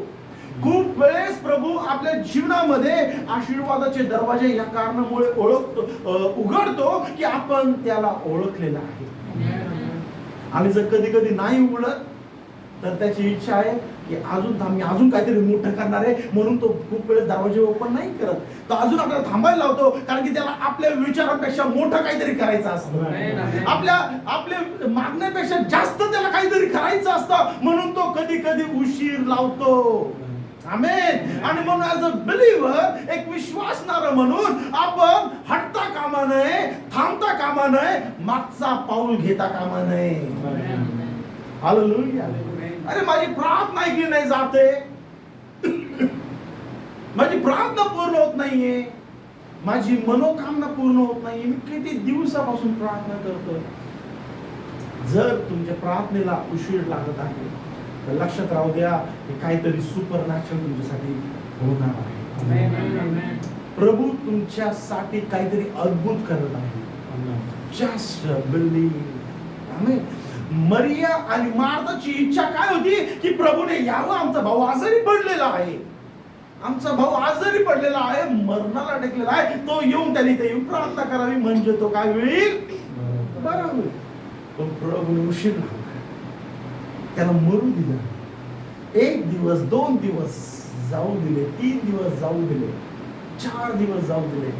खूप वेळेस प्रभू आपल्या जीवनामध्ये आशीर्वादाचे दरवाजे या कारणामुळे उघडतो की आपण त्याला ओळखलेला आहे. आणि जर कधी कधी नाही उघडत तर त्याची इच्छा आहे की अजून काहीतरी मोठं करणार आहे, म्हणून तो खूप वेळेस दरवाजे ओपन नाही करत, तो अजून आपल्याला थांबायला लावतो, कारण की त्याला आपल्या विचारांपेक्षा मोठं काहीतरी करायचं असतं, आपल्या मागण्यापेक्षा जास्त त्याला काहीतरी करायचं असतं, म्हणून तो कधी कधी उशीर लावतो. आमेन. आणि म्हणून ऍज अ बिलीव्हर, एक विश्वासणारा म्हणून आपण हटता कामा नये, थांबता कामा नये, मागचा पाऊल घेता कामा नये. हालेलुया. अरे माझी प्रार्थना ऐकली नाही जाते, माझी प्रार्थना पूर्ण होत नाहीये, माझी मनोकामना पूर्ण होत नाहीये, मी किती दिवसापासून प्रार्थना करतोय. जर तुमच्या प्रार्थनेला उशीर लागत आहे तर लक्षात राहू द्या, हे काहीतरी सुपरनॅचरल तुमच्यासाठी होणार आहे. प्रभू तुमच्यासाठी काहीतरी अद्भुत करत आहे. Just believe. आमेन. मरिया आणि मार्ताची इच्छा काय होती की प्रभूने यावं, आमचा भाऊ आजारी पडलेला आहे, आमचा भाऊ आजारी पडलेला आहे, मरणाला टेकलेला आहे, तो येऊन त्याने इथे येऊन प्रार्थना करावी म्हणजे तो काय होईल, बरा होईल. पण प्रभूने उशीर लावला, त्याला मरू दिलं. 1 दिवस 2 दिवस जाऊ दिले, 3 दिवस जाऊ दिले, 4 दिवस जाऊ दिले,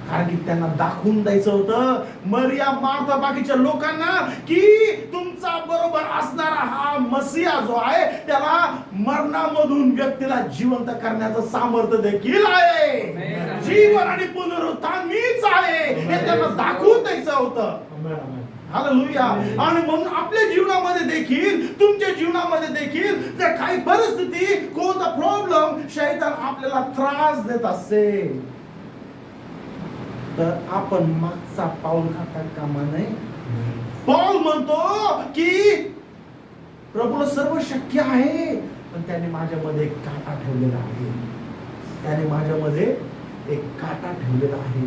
कारण की त्यांना दाखवून द्यायचं होतं मरिया मार्था बाकीच्या लोकांना की तुमचा बरोबर असणारा हा मसीहा जो आहे त्याला मरणामधून व्यक्तीला जिवंत करण्याचं सामर्थ्य देखील आहे. जीवन आणि पुनरुत्थान मीच आहे हे त्यांना दाखवून द्यायचं होतं. हालेलुया. आणि म्हणून आपल्या जीवनामध्ये देखील, तुमच्या जीवनामध्ये देखील जर काही परिस्थिती, कोणता प्रॉब्लेम, शैतान आपल्याला त्रास देत असेल तर आपण मागचा पाऊल खाता कामा नये. पौल म्हणतो की प्रभूला सर्व शक्य आहे, पण त्याने माझ्यामध्ये एक काटा ठेवलेला आहे, त्याने माझ्यामध्ये एक काटा ठेवलेला आहे.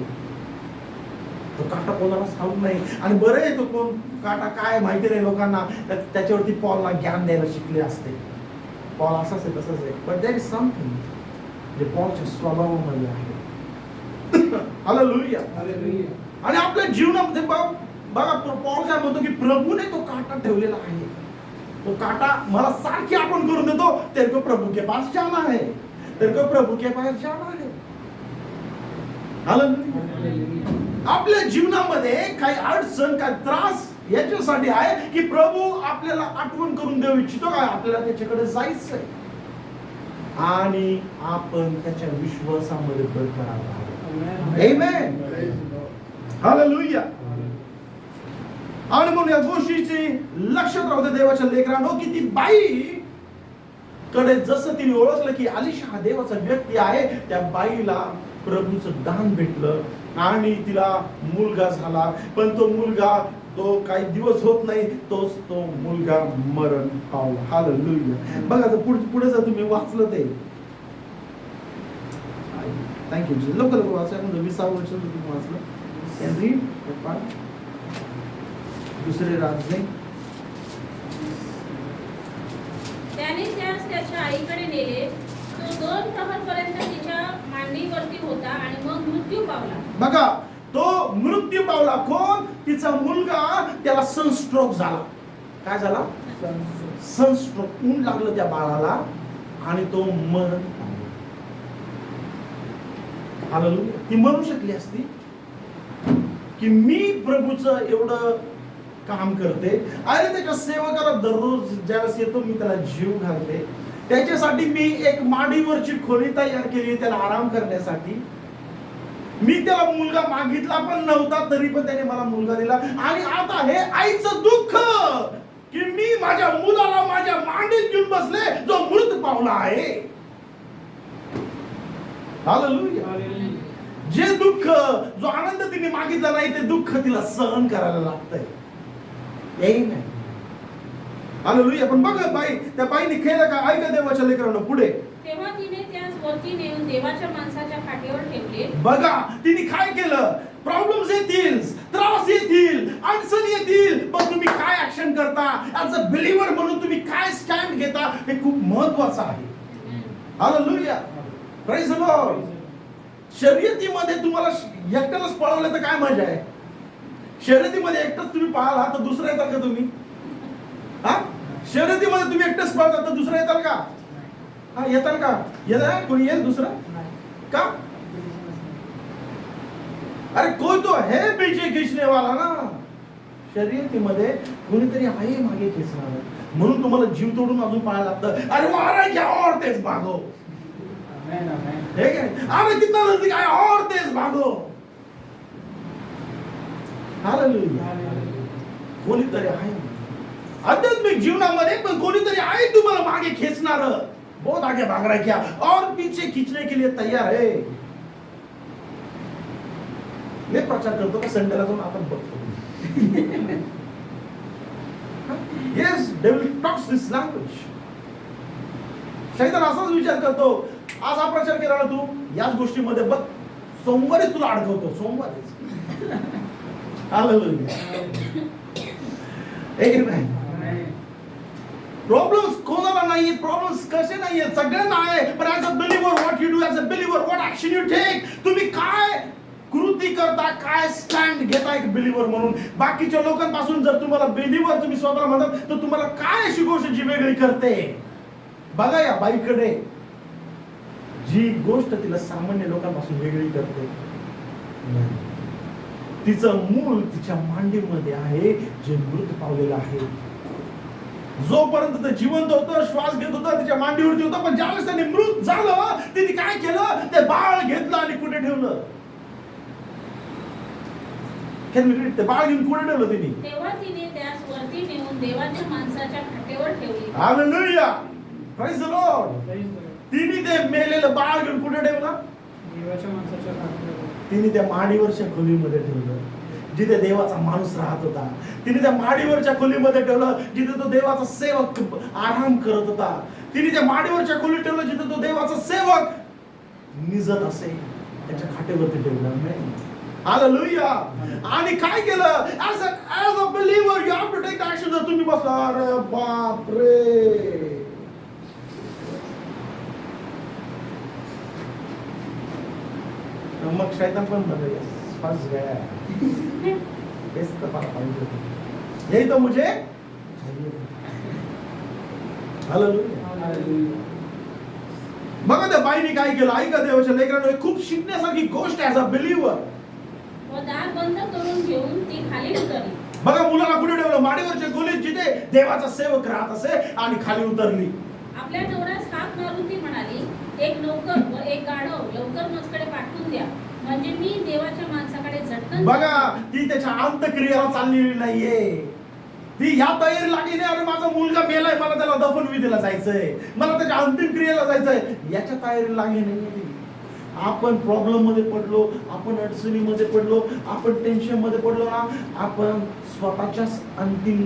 तो काटा कोणाला सांगू नाही. आणि बरं आहे तो कोण काटा काय माहिती नाही लोकांना, त्याच्यावरती पॉलला ज्ञान द्यायला शिकले असते. पॉल असाच आहे तसंच आहे, बट देयर इज समथिंग जे पॉलच्या स्वभावामध्ये आहे. हालेलुया. आणि आपल्या जीवनामध्ये बघा पॉल काय म्हणतो की प्रभूने तो काटा ठेवलेला आहे. तो काटा मला सारखी आठवण करून देतो, तेरे को प्रभू के पास जाना है, तेरे को प्रभू के पास जाना है. हालेलुया. आपल्या जीवनामध्ये काही अडचण, काही त्रास याच्यासाठी आहे की प्रभू आपल्याला आठवण करून देऊ इच्छितो काय आपल्याला त्याच्याकडे जायचंय आणि आपण त्याच्या विश्वासामध्ये बरकरार राहावं. आमेन. हालेलुया. आणि म्हणून या गोष्टीची लक्षात राहू दे देवाच्या लेकरांनो की ती बाई कडे जसं तिने ओळखलं की अलिशा हा देवाचा व्यक्ती आहे, त्या बाईला प्रभूचं दान भेटलं आणि तिला मुलगा झाला. पण तो मुलगा तो काही दिवस होत नाही, तो मुलगा मरण पावला. हालेलुया. बघा पुढे जर तुम्ही वाचलं ते, थँक्यू जी, लवकर वाचा. 20 वर्ष तुम्ही वाचलं. हेनरी दुसरे राज्य. त्याने त्यास त्याच्या आईकडे नेले. तो 2 प्रहरपर्यंत तिच्या मांडीवरती होता आणि मग मृत्यू पावला. बघा तो मृत्यू पावला. कोण? तिचा मुलगा. त्याला सनस्ट्रोक झाला. काय झाला? सनस्ट्रोक. ऊन लागलं त्या बाळाला आणि तो मरण पावला. हालेलुया. ती म्हणू शकली असती की मी प्रभूचं एवढं काम करते, अरे त्याच्या सेवकाला दररोज ज्यावेळेस येतो मी त्याला जीव घालते, त्याच्यासाठी मी एक माडीवरची खोली तयार केली त्याला आराम करण्यासाठी. मी त्याला मुलगा मागितला पण नव्हता, तरी पण त्याने मला मुलगा दिला. आणि आता हे आईचं दुःख की मी माझ्या मुलाला माझ्या मांडीत घेऊन बसले जो मृत पावला आहे. हालेलुया. जे दुःख, जो आनंद तिने मागितला नाही ते दुःख तिला सहन करायला लागतंय. आमेन. हालेलुया. पण बघा बाई, त्या बाईने केलं का? ऐका देवाच्या लेकरांनो पुढे. तेव्हा तिने त्यास वरती नेऊन देवाच्या माणसाच्या खाटेवर ठेवले. बघा तिने काय केलं? प्रॉब्लेम्स येतील, त्रास येतील, अडचण येतील, पण तुम्ही काय ऍक्शन करता? ऍज अ बिलीव्हर म्हणून तुम्ही काय स्टँड घेता हे खूप महत्वाचं आहे. हालेलुया. Praise the Lord. शर्यतीमध्ये तुम्हाला एकट्यालाच पळवलं तर काय मजा आहे? शर्यतीमध्ये एकटाच तुम्ही पळाला तर दुसरं येताल का तुम्ही? हा? शर्यतीमध्ये तुम्ही एकटाच पळता तर दुसरं येताल का? हा, येताल का? येणार कोणी येईल दुसरा का? अरे कोई तो है पीछे खींचने वाला ना. शर्यतीमध्ये कोणीतरी आहे मागे खेचणार, म्हणून तुम्हाला जीव तोडून अजून पाहायला लागतं. अरे मारा क्या और तेज भागो. हे काय? अरे कितना नजदीक आहे और तेज भागो. हालेलुया. कोणीतरी आहे आध्यात्मिक जीवनामध्ये, पण कोणीतरी आहे तुम्हाला मागे खेचणार. बहुत आगे भाग रहा है क्या? और पीछे खींचने के लिए तैयार है. मी प्रचार करतो का संडेला जाऊन आपण बघतो. येस, डेव्हिल टॉक्स दिस लँग्वेज. शैतान असाच विचार करतो, आज हा प्रचार केला ना तू याच गोष्टीमध्ये बघ, सोमवारीच तुला अडकवतो. सोमवारीच हालेलुया. Amen. प्रॉब्लेम्स कोणाला नाहीये, प्रॉब्लेम्स कसे नाहीये, सगळ्यांना आहे. पण as a believer what you do, as a believer what action you take. तुम्ही काय कृती करता, काय स्टँड घेता एक बिलीव्हर म्हणून. बाकीच्या लोकांपासून जर तुम्हाला बिलीव्हर तुम्ही स्वतःला म्हणतात, तर तुम्हाला काय अशी गोष्ट जी वेगळी करते. बघा या बाईकडे, जी गोष्ट तिला सामान्य लोकांपासून वेगळी करते, तिचं मूळ तिच्या मांडीमध्ये आहे, जे मृत पावलेलं आहे. जोपर्यंत ते जिवंत होतं, श्वास घेत होतं, तिच्या मांडीवरती होतं. पण ज्यावेळेस त्याने मृत झालं, तिने काय केलं, ते बाळ घेतलं आणि कुठे ठेवलं. ते बाळ घेऊन कुठे ठेवलं तिने. तेव्हा तिने त्यास वरती नेऊन देवाच्या माणसाच्या खाटेवर ठेवली. Hallelujah, praise the Lord. तिने ते मेलेलं बाळ घेऊन कुठे ठेवलं, देवाच्या माणसाच्या खाटेवर. तिने त्या माडीवरच्या खोलीमध्ये ठेवलं, जिथे देवाचा माणूस राहत होता. तिने त्या माडीवरच्या खोलीमध्ये ठेवलं, जिथे तो देवाचा सेवक आराम करत होता. तिने त्या माडीवरच्या खोलीत ठेवलं, जिथे तो देवाचा सेवक निजत असे, त्याच्या खाटेवरती ठेवलं. नाही, हालेलुया. आणि काय केलं, as a believer you have to take action. जर तुम्ही बसला, अरे बाप रे, मग शैतान पण बदल फंस गया. बेस्ट तो पारा पाहिजे होतं. यही तो मुझे चाहिए. हालेलुया. बघा त्या बाईने काय केलं, ऐका देवाच्या लेकरांनो, खूप शिकण्यासारखी गोष्ट आहे. ऍज अ बिलीव्हर व दार बंद करून घेऊन ती खाली उतरली. बघा मुलाला कुठे ठेवलं, माडीवरच्या खोलीत, जिथे देवाचा सेवक राहत असे, आणि खाली उतरली. आपल्या नवऱ्यास हाक मारून ती म्हणाली, एक नौकर व एक गाढव लवकर माझ्याकडे पाठवून द्या, म्हणजे मी देवाच्या माणसाकडे झटकन. बघा, ती त्याच्या अंतक्रियाला चाललेली नाहीये. ती ह्या तयारी लागली नाही, अरे माझा मुलगा मेलाय, मला त्याला दफनविधीला जायचंय, मला त्याच्या अंतिम क्रियेला जायचंय, याच्या तयारी लागली नाहीये. आपण प्रॉब्लेम मध्ये पडलो, आपण अडचणीमध्ये पडलो, आपण टेन्शन मध्ये पडलो ना, आपण स्वतःच्याच अंतिम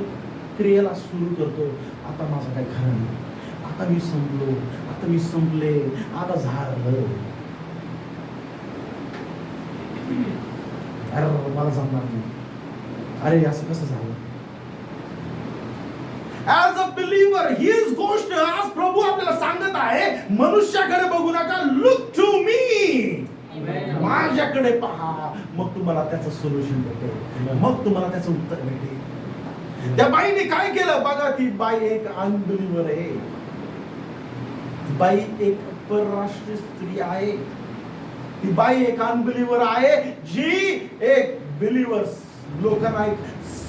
क्रियेला सुरू करतो. आता माझं काय खरं नाही, आता मी संपलो, आता मी संपले, आता झालं, अरे मला जमणार नाही, अरे असं कसं झालं. ऍज अ बिलीव्हर हीच गोष्ट आज प्रभू आपल्याला सांगत आहे, मनुष्याकडे बघू नका, लुक टू मी. माझ्याकडे पहा, मग तुम्हाला त्याचं सोल्युशन भेटेल, मग तुम्हाला त्याचं उत्तर भेटेल. त्या बाईने काय केलं बघा, ती बाई एक अनबिलीव्हर आहे. ती बाई एक परराष्ट्रीय स्त्री आहे. ती बाई एक अनबिलीव्हर आहे, जी एक बिलीव्हर लोकांना एक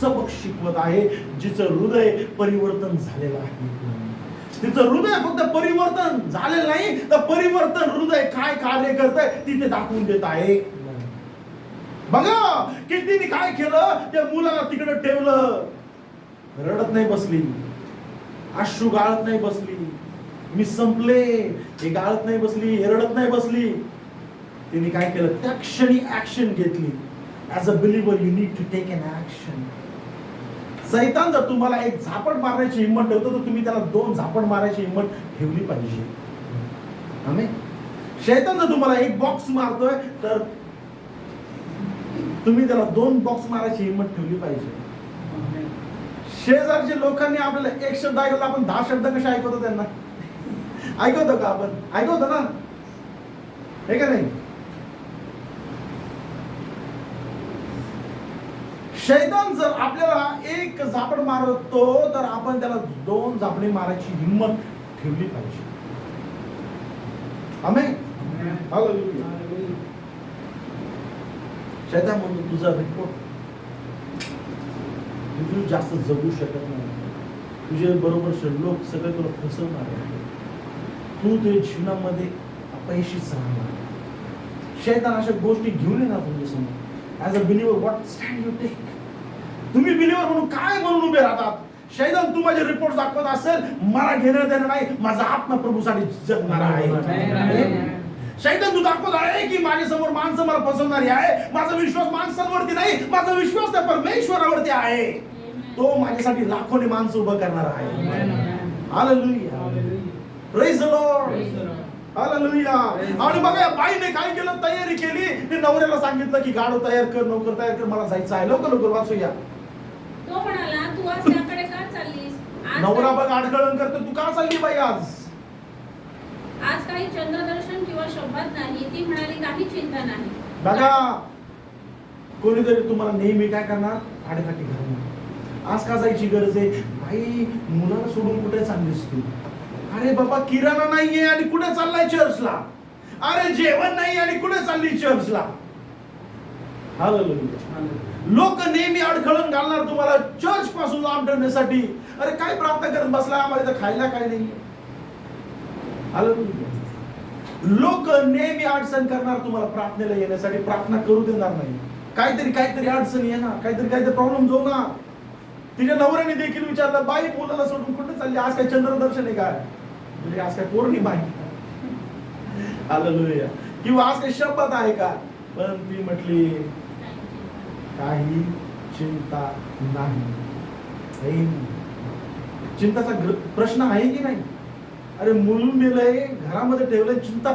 सबक शिकवत आहे, जिचं हृदय परिवर्तन झालेलं आहे. तिचं हृदय फक्त परिवर्तन झालेलं नाही, तर परिवर्तन हृदय काय कार्य करतंय तिथे दाखवून देत आहे. बघा की तिने काय केलं, त्या मुलाला तिकडे ठेवलं, रडत नाही बसली, अश्रू गाळत नाही बसली, मी संपले हे गाळत नाही बसली, हे रडत नाही बसली. तिने काय केलं, त्या क्षणी ऍक्शन घेतली. As a believer you need to take an action. सैतान जर तुम्हाला एक झापड मारण्याची हिंमत ठेवतो, तर तुम्ही त्याला 2 झापड मारायची हिंमत ठेवली पाहिजे. आमेन. शैतान जर तुम्हाला एक बॉक्स मारतोय, तर तुम्ही त्याला 2 बॉक्स मारायची हिंमत ठेवली पाहिजे. शेजारच्या लोकांनी आपल्याला एक शब्द ऐकला, आपण 10 शब्द कसे ऐकवतो त्यांना, ऐकवतो का आपण, ऐकवतो ना, हे का नाही. शैतान जर आपल्याला एक झापड मारतो, तर आपण त्याला 2 झापडे मारायची हिंमत ठेवली पाहिजे. आमेन. हालेलुया. शैतान म्हणतो तुझा रिपोर्ट, तुझी जास्त जगू शकत नाही, तुझे बरोबर लोक सगळे तुला फसवणार आहे, तू तुझ्या जीवनामध्ये अपयशीच राहणार. शैतान अशा गोष्टी घेऊन येणार तुमच्या समोर. As a believer what stand you take. तुम्ही बिलीव्हर म्हणून काय म्हणून उभे राहतात. शैतान तू माझे रिपोर्ट दाखवत असेल, मला घेणं देणं नाही, माझा आत्मा प्रभूसाठी जगणार आहे. शैतान तू दाखवत आहे की माझ्या समोर माणसं मला फसवणारी आहे, माझा विश्वास माणसांवरती नाही, माझा विश्वास त्या परमेश्वरावरती आहे. तो माझ्यासाठी लाखोनी माणसं उभं करणार आहे. Hallelujah. Praise the Lord. Hallelujah. आणि बघा या बाईने काय केलं, तयारी केली. ते नवऱ्याला सांगितलं की गाडो तयार कर, नोकर तयार कर, मला जायचं आहे, लवकर लवकर वाचूया. तो म्हणाला, तू आज त्याकडे का चाललीस? नवरा बघ आडकळण करतो, तू का चालली बाई आज? आज काही चंद्रदर्शन किंवा शब्दात नाही. ती म्हणाली, काही चिंता नाही. बघा कोणीतरी तुम्हाला नेहमी काय करणार, आडकाठी घालणार. आज का जायची गरज आहे बाई, मुलाला सोडून कुठे चाललीस तू? अरे बाबा किराणा नाहीये आणि कुठे चाललाय चर्चला? अरे जेवण नाही आणि कुठे चालली चर्चला? हालेलुया. लोक नेहमी अडखळण घालणार तुम्हाला चर्च पासून लांब ठेवण्यासाठी. अरे काय प्रार्थना करत बसला, आम्हाला इथं खायला काय नाही? हालेलुया. लोक नेहमी अडचण करणार तुम्हाला प्रार्थनेला येण्यासाठी, प्रार्थना करू देणार नाही. काहीतरी अडचण येणार, काहीतरी प्रॉब्लेम होणार. तिच्या नवऱ्याने देखील विचारलं, बाई मुलाला सोडून कुठे चालली? आज काय चंद्रदर्शन आहे काय? म्हणजे आज काय पौर्णिमा आहे? हालेलुया. किंवा आज काही शपथ आहे का? पण ती म्हटली, काही चिंता नाही. चिंताचा प्रश्न आहे की नाही? अरे मुलून दिलंय, घरामध्ये ठेवलंय, चिंता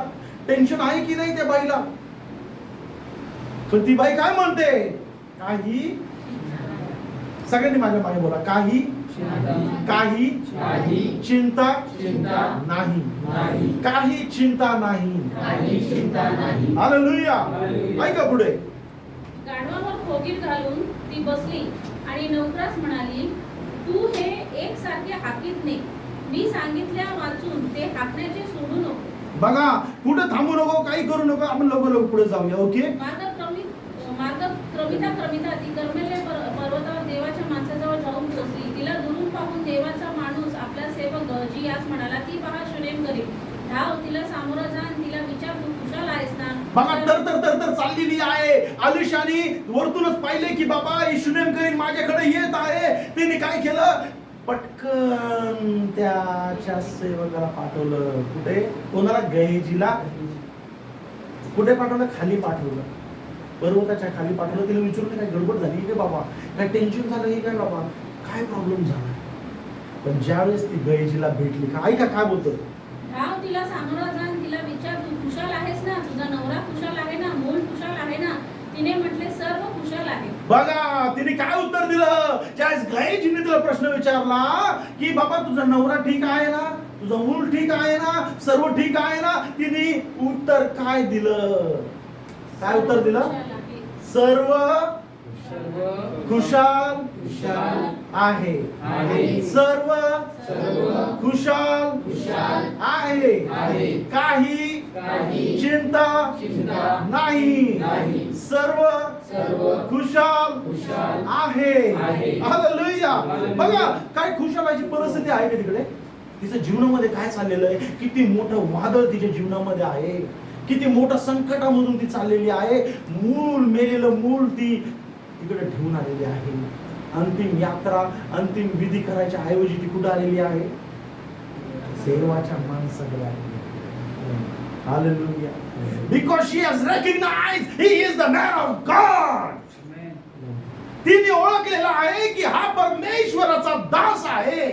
टेन्शन आहे की नाही त्या बाईला? पण ती बाई काय म्हणते, काही, सगळ्यांनी माझ्या मागे बोला, काही चिंता नाही. काही चिंता नाही. हालेलुया. ऐका पुढे. गाढवावर खोगीर घालून ती बसली आणि नोकरास म्हणाली, तू हे एकसारखे हाकीत ने. मी सांगितल्या वाचून ते हाकण्याचे सोडू नको. बघा कुठे थांबू नको, काही करू नको, आपण लवकर पुढे जाऊया. ओके. मार्ग क्रमिता ती कर्मेले पर्वतावर देवाच्या माणसाजवळ जाऊन पोहोचली. तिला दुरून पाहून देवाचा माणूस आपला सेवक जी यास म्हणाला, ती पहा शुनेम करील. धाव तिला सामोरं जा आणि तिला विचार, तू कुशल आहेस ना? बघा तर चाललेली आहे. आलिशानी वरतूनच पाहिले की बाबा शुनेम करीन माझ्याकडे येत आहे. तिने काय केलं, पटकन त्याच्या सेवकाला पाठवलं. कुठे? कोणाला? गेहजीला. कुठे पाठवलं? खाली पाठवलं, पर्वताच्या खाली पाठवलं. तिला विचारून काय गडबड झाली काय बाबा, काय टेन्शन झालं की काय बाबा, काय प्रॉब्लेम झाला? पण ज्यावेळेस ती गेहजीला भेटली, का ऐका काय बोलतो, धाव तिला सामोरं जा आणि तिला विचार, तू कुशल आहेस ना? तुझा नवरा कुशल आहे ना? मूल कुशल आहे ना? तिने म्हटले, सर्व कुशल आहे. बघा तिने काय उत्तर दिलं. ज्यावेळेस गेहजीने तिला प्रश्न विचारला की बाबा तुझा नवरा ठीक आहे ना, तुझं मूल ठीक आहे ना, सर्व ठीक आहे ना, तिने उत्तर काय दिलं? काय उत्तर दिलं? सर्व खुशाल आहे. सर्व खुशाल आहे. काही चिंता नाही. सर्व खुशाल आहे. हालेलुया. बघा काय खुशालाची परिस्थिती आहे का तिकडे? तिच्या जीवनामध्ये काय चाललेलं आहे? किती मोठं वादळ तिच्या जीवनामध्ये आहे, किती मोठ्या संकटामधून ती चाललेली आहे. मूल मेलेलं मूल ती तिकडे ठेवून आलेली आहे. अंतिम यात्रा, अंतिम विधी करायच्या ऐवजी ती कुठे आलेली आहे? देवाच्या माणसाकडे आलेली आहे. Hallelujah. Because she has recognized he is the man of God. तिने ओळखलेला आहे की हा परमेश्वराचा दास आहे,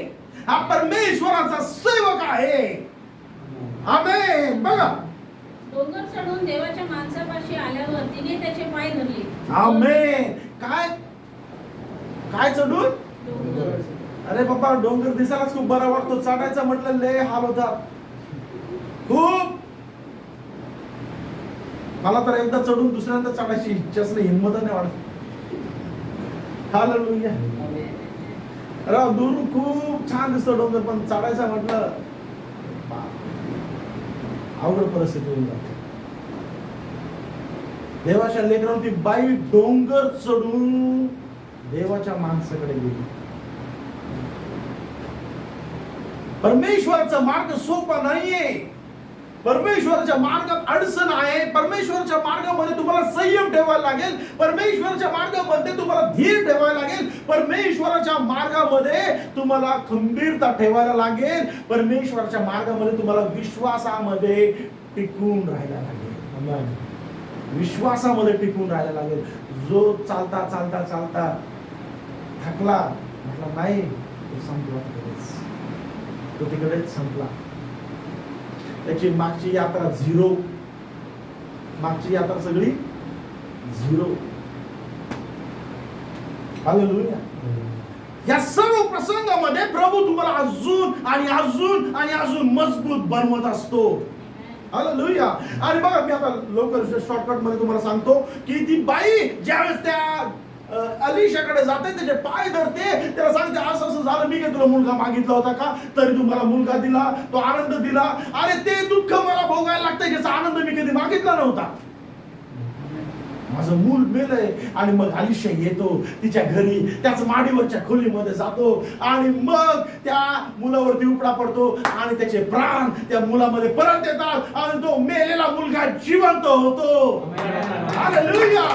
हा परमेश्वराचा सेवक आहे. आमेन. बघा डोंगर चढून देवाच्या माणसापाशी आल्यावर तिने त्याचे पाय धरले. आमेन. काय चढून? डोंगर. अरे बाबा डोंगर दिसायलाच खूप बरा वाटतो, चढायचा म्हटलं लय हाल होतात खूप. मला तर एकदा चढून दुसऱ्यांदा चढायची इच्छाच नाही, हिंमत नाही वाटत. हालेलुया. राव दुरून खूप छान दिसतो डोंगर, पण चढायचा म्हटलं अवघड परिस्थिती होऊन जाते. देवाच्या लेकरांची बाई डोंगर चढून देवाच्या माणसाकडे गेली. परमेश्वराचा मार्ग सोपा नाहीये. परमेश्वराच्या मार्गात अडचण आहे. परमेश्वराच्या मार्गामध्ये तुम्हाला संयम ठेवायला लागेल. परमेश्वराच्या मार्गामध्ये तुम्हाला धीर ठेवायला लागेल. परमेश्वराच्या मार्गामध्ये तुम्हाला खंबीरता ठेवायला लागेल. परमेश्वराच्या मार्गामध्ये तुम्हाला विश्वासामध्ये टिकून राहायला लागेल. विश्वासामध्ये टिकून राहायला लागेल. जो चालता चालता चालता थकला, म्हटलं नाही तो संपला, तो तिकडेच संपला. त्याची मागची यात्रा 0, मागची यात्रा सगळी 0. हालेलुया. या सर्व प्रसंगामध्ये प्रभू तुम्हाला अजून आणि अजून आणि अजून मजबूत बनवत असतो. हालेलुया. आणि बघा, मी आता लवकर शॉर्टकट मध्ये तुम्हाला सांगतो की ती बाई ज्यावेळेस त्या अलीशाकडे जाते, त्याचे पाय धरते, त्याला सांगते असं असं झालं, मी काय तुला मुलगा मागितला होता का, तरी तू मला मुलगा दिला, तो आनंद दिला, अरे ते दुःख मला भोगायला लागतं ज्याचा आनंद मी कधी मागितला नव्हता, माझं मूल मेलंय. आणि मग अलिशा येतो तिच्या घरी, त्याच माडीवरच्या खोलीमध्ये जातो आणि मग त्या मुलावरती उपडा पडतो आणि त्याचे प्राण त्या मुलामध्ये परत येतात आणि तो मेलेला मुलगा जिवंत होतो. हालेलुया.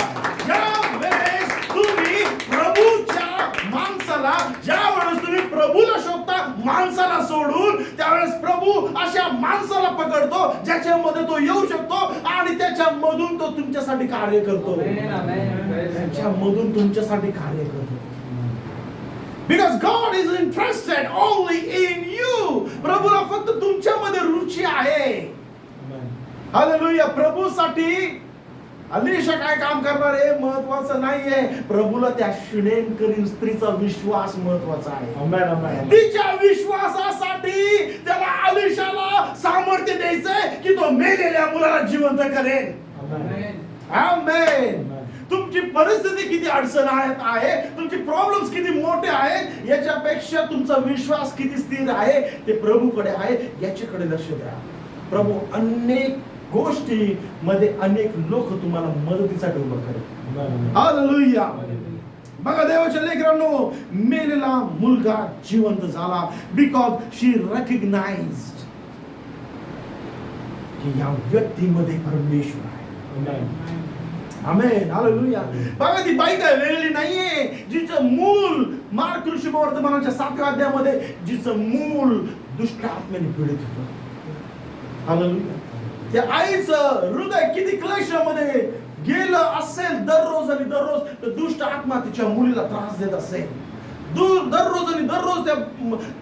ज्यावेळेस तुम्ही प्रभूच्या माणसाला, ज्यावेळेस तुम्ही प्रभूला शोधता माणसाला सोडून, त्यावेळेस प्रभू अशा माणसाला पकडतो ज्याच्यामध्ये तो येऊ शकतो आणि त्याच्यामधून तो तुमच्यासाठी कार्य करतो. त्याच्यामधून तुमच्यासाठी कार्य करतो. Because God is interested only in you. प्रभूला फक्त तुमच्यामध्ये रुची आहे. हालेलुया. प्रभूसाठी अलीशा काय काम करणार आहे महत्वाचं नाहीये, प्रभूला त्या शुनेमकरीन स्त्रीचा विश्वास महत्वाचा आहे. तिच्या विश्वासासाठी त्याला अलीशाला सामर्थ्य द्यायचंय की तो मेलेल्या मुलाला जिवंत करेल. आमेन. तुमची परिस्थिती किती अडचण आहे, तुमचे प्रॉब्लेम्स किती मोठे आहेत, याच्यापेक्षा तुमचा विश्वास किती स्थिर आहे ते प्रभूकडे आहे, याच्याकडे लक्ष द्या. प्रभू अनेक गोष्टी मध्ये अनेक लोक तुम्हाला मदतीसाठी उभं करेल. हालेलुया. बघा देवाच्या लेकरांनो, मेलेला मुलगा जिवंत झाला बिकॉज शी रेकग्नाइज्ड की या व्यक्तीमध्ये परमेश्वर आहे. आमेन. हालेलुया. बघा ती बाई काय वेगळी नाहीये, जिचं मूल मार्क ऋषिवर्तमानाच्या 7व्या अध्यायामध्ये जिचं मूल दुष्ट आत्म्याने पीडित होतं. हालेलुया. त्या आईचं हृदय किती क्लेशामध्ये गेलं असेल दररोज आणि दररोज, तर दुष्ट आत्मा तिच्या मुलीला त्रास देत असेल. दररोज आणि दररोज त्या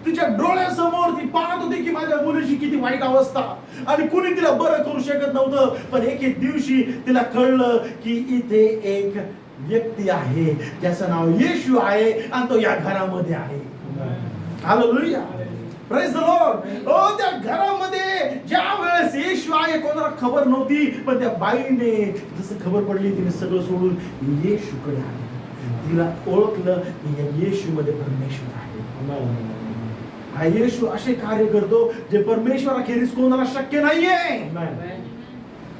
तिच्या डोळ्यासमोर ती पाहत होती की माझ्या मुलीची किती वाईट अवस्था, आणि कुणी तिला बरं करू शकत नव्हतं. पण एक दिवशी तिला कळलं की इथे एक व्यक्ती आहे ज्याचं नाव येशू आहे आणि तो या घरामध्ये आहे. हालेलुया. Praise the Lord. ओ त्या घरामध्ये ज्या वेळेस येशू आहे कोणाला खबर नव्हती, पण त्या बाईने जसं खबर पडली तिने सगळं सोडून येशूकडे आली. तिला ओळखलं की या येशू मध्ये परमेश्वर आहे. हा येशू असे कार्य करतो जे परमेश्वराखेरीज कोणाला शक्य नाहीये.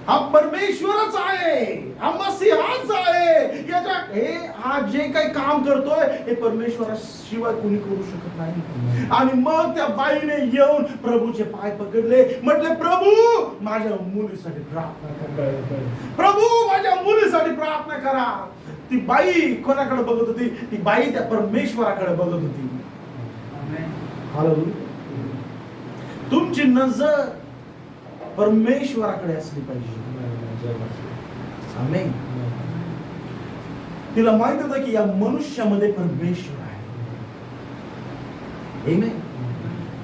हा परमेश्वरच आहे, हा मसीहाच आहे. हा जे काही काम करतोय हे परमेश्वराशिवाय कोणी करू शकत नाही. आणि मग त्या बाईने येऊन प्रभूचे पाय पकडले, म्हटले प्रभू माझ्या मुलीसाठी प्रार्थना करा, प्रभू माझ्या मुलीसाठी प्रार्थना करा. ती बाई कोणाकडे बघत होती? ती बाई त्या परमेश्वराकडे बघत होती. हालेलुया. तुमची नजर परमेश्वराकडे असली पाहिजे. आमेन. तिला माहित होतं की या मनुष्यामध्ये परमेश्वर आहे. आमेन.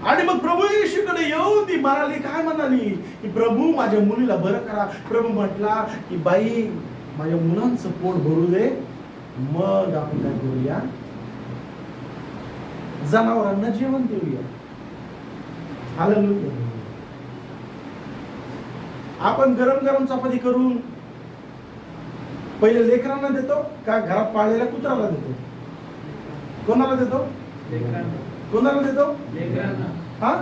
आणि मग प्रभू येशूकडे येऊन ती म्हणाली, काय म्हणाली की प्रभू माझ्या मुलीला बरं करा. प्रभू म्हटला की बाई माझ्या मुलांचं पोट भरू दे, मग आपण काय करूया, जनावरांना जेवण देऊया. हालेलुया. आपण गरम गरम चपाती करून पहिले लेकरांना देतो का घरात पाळलेल्या कुत्राला देतो? कोणाला देतो? कोणाला देतो? हा.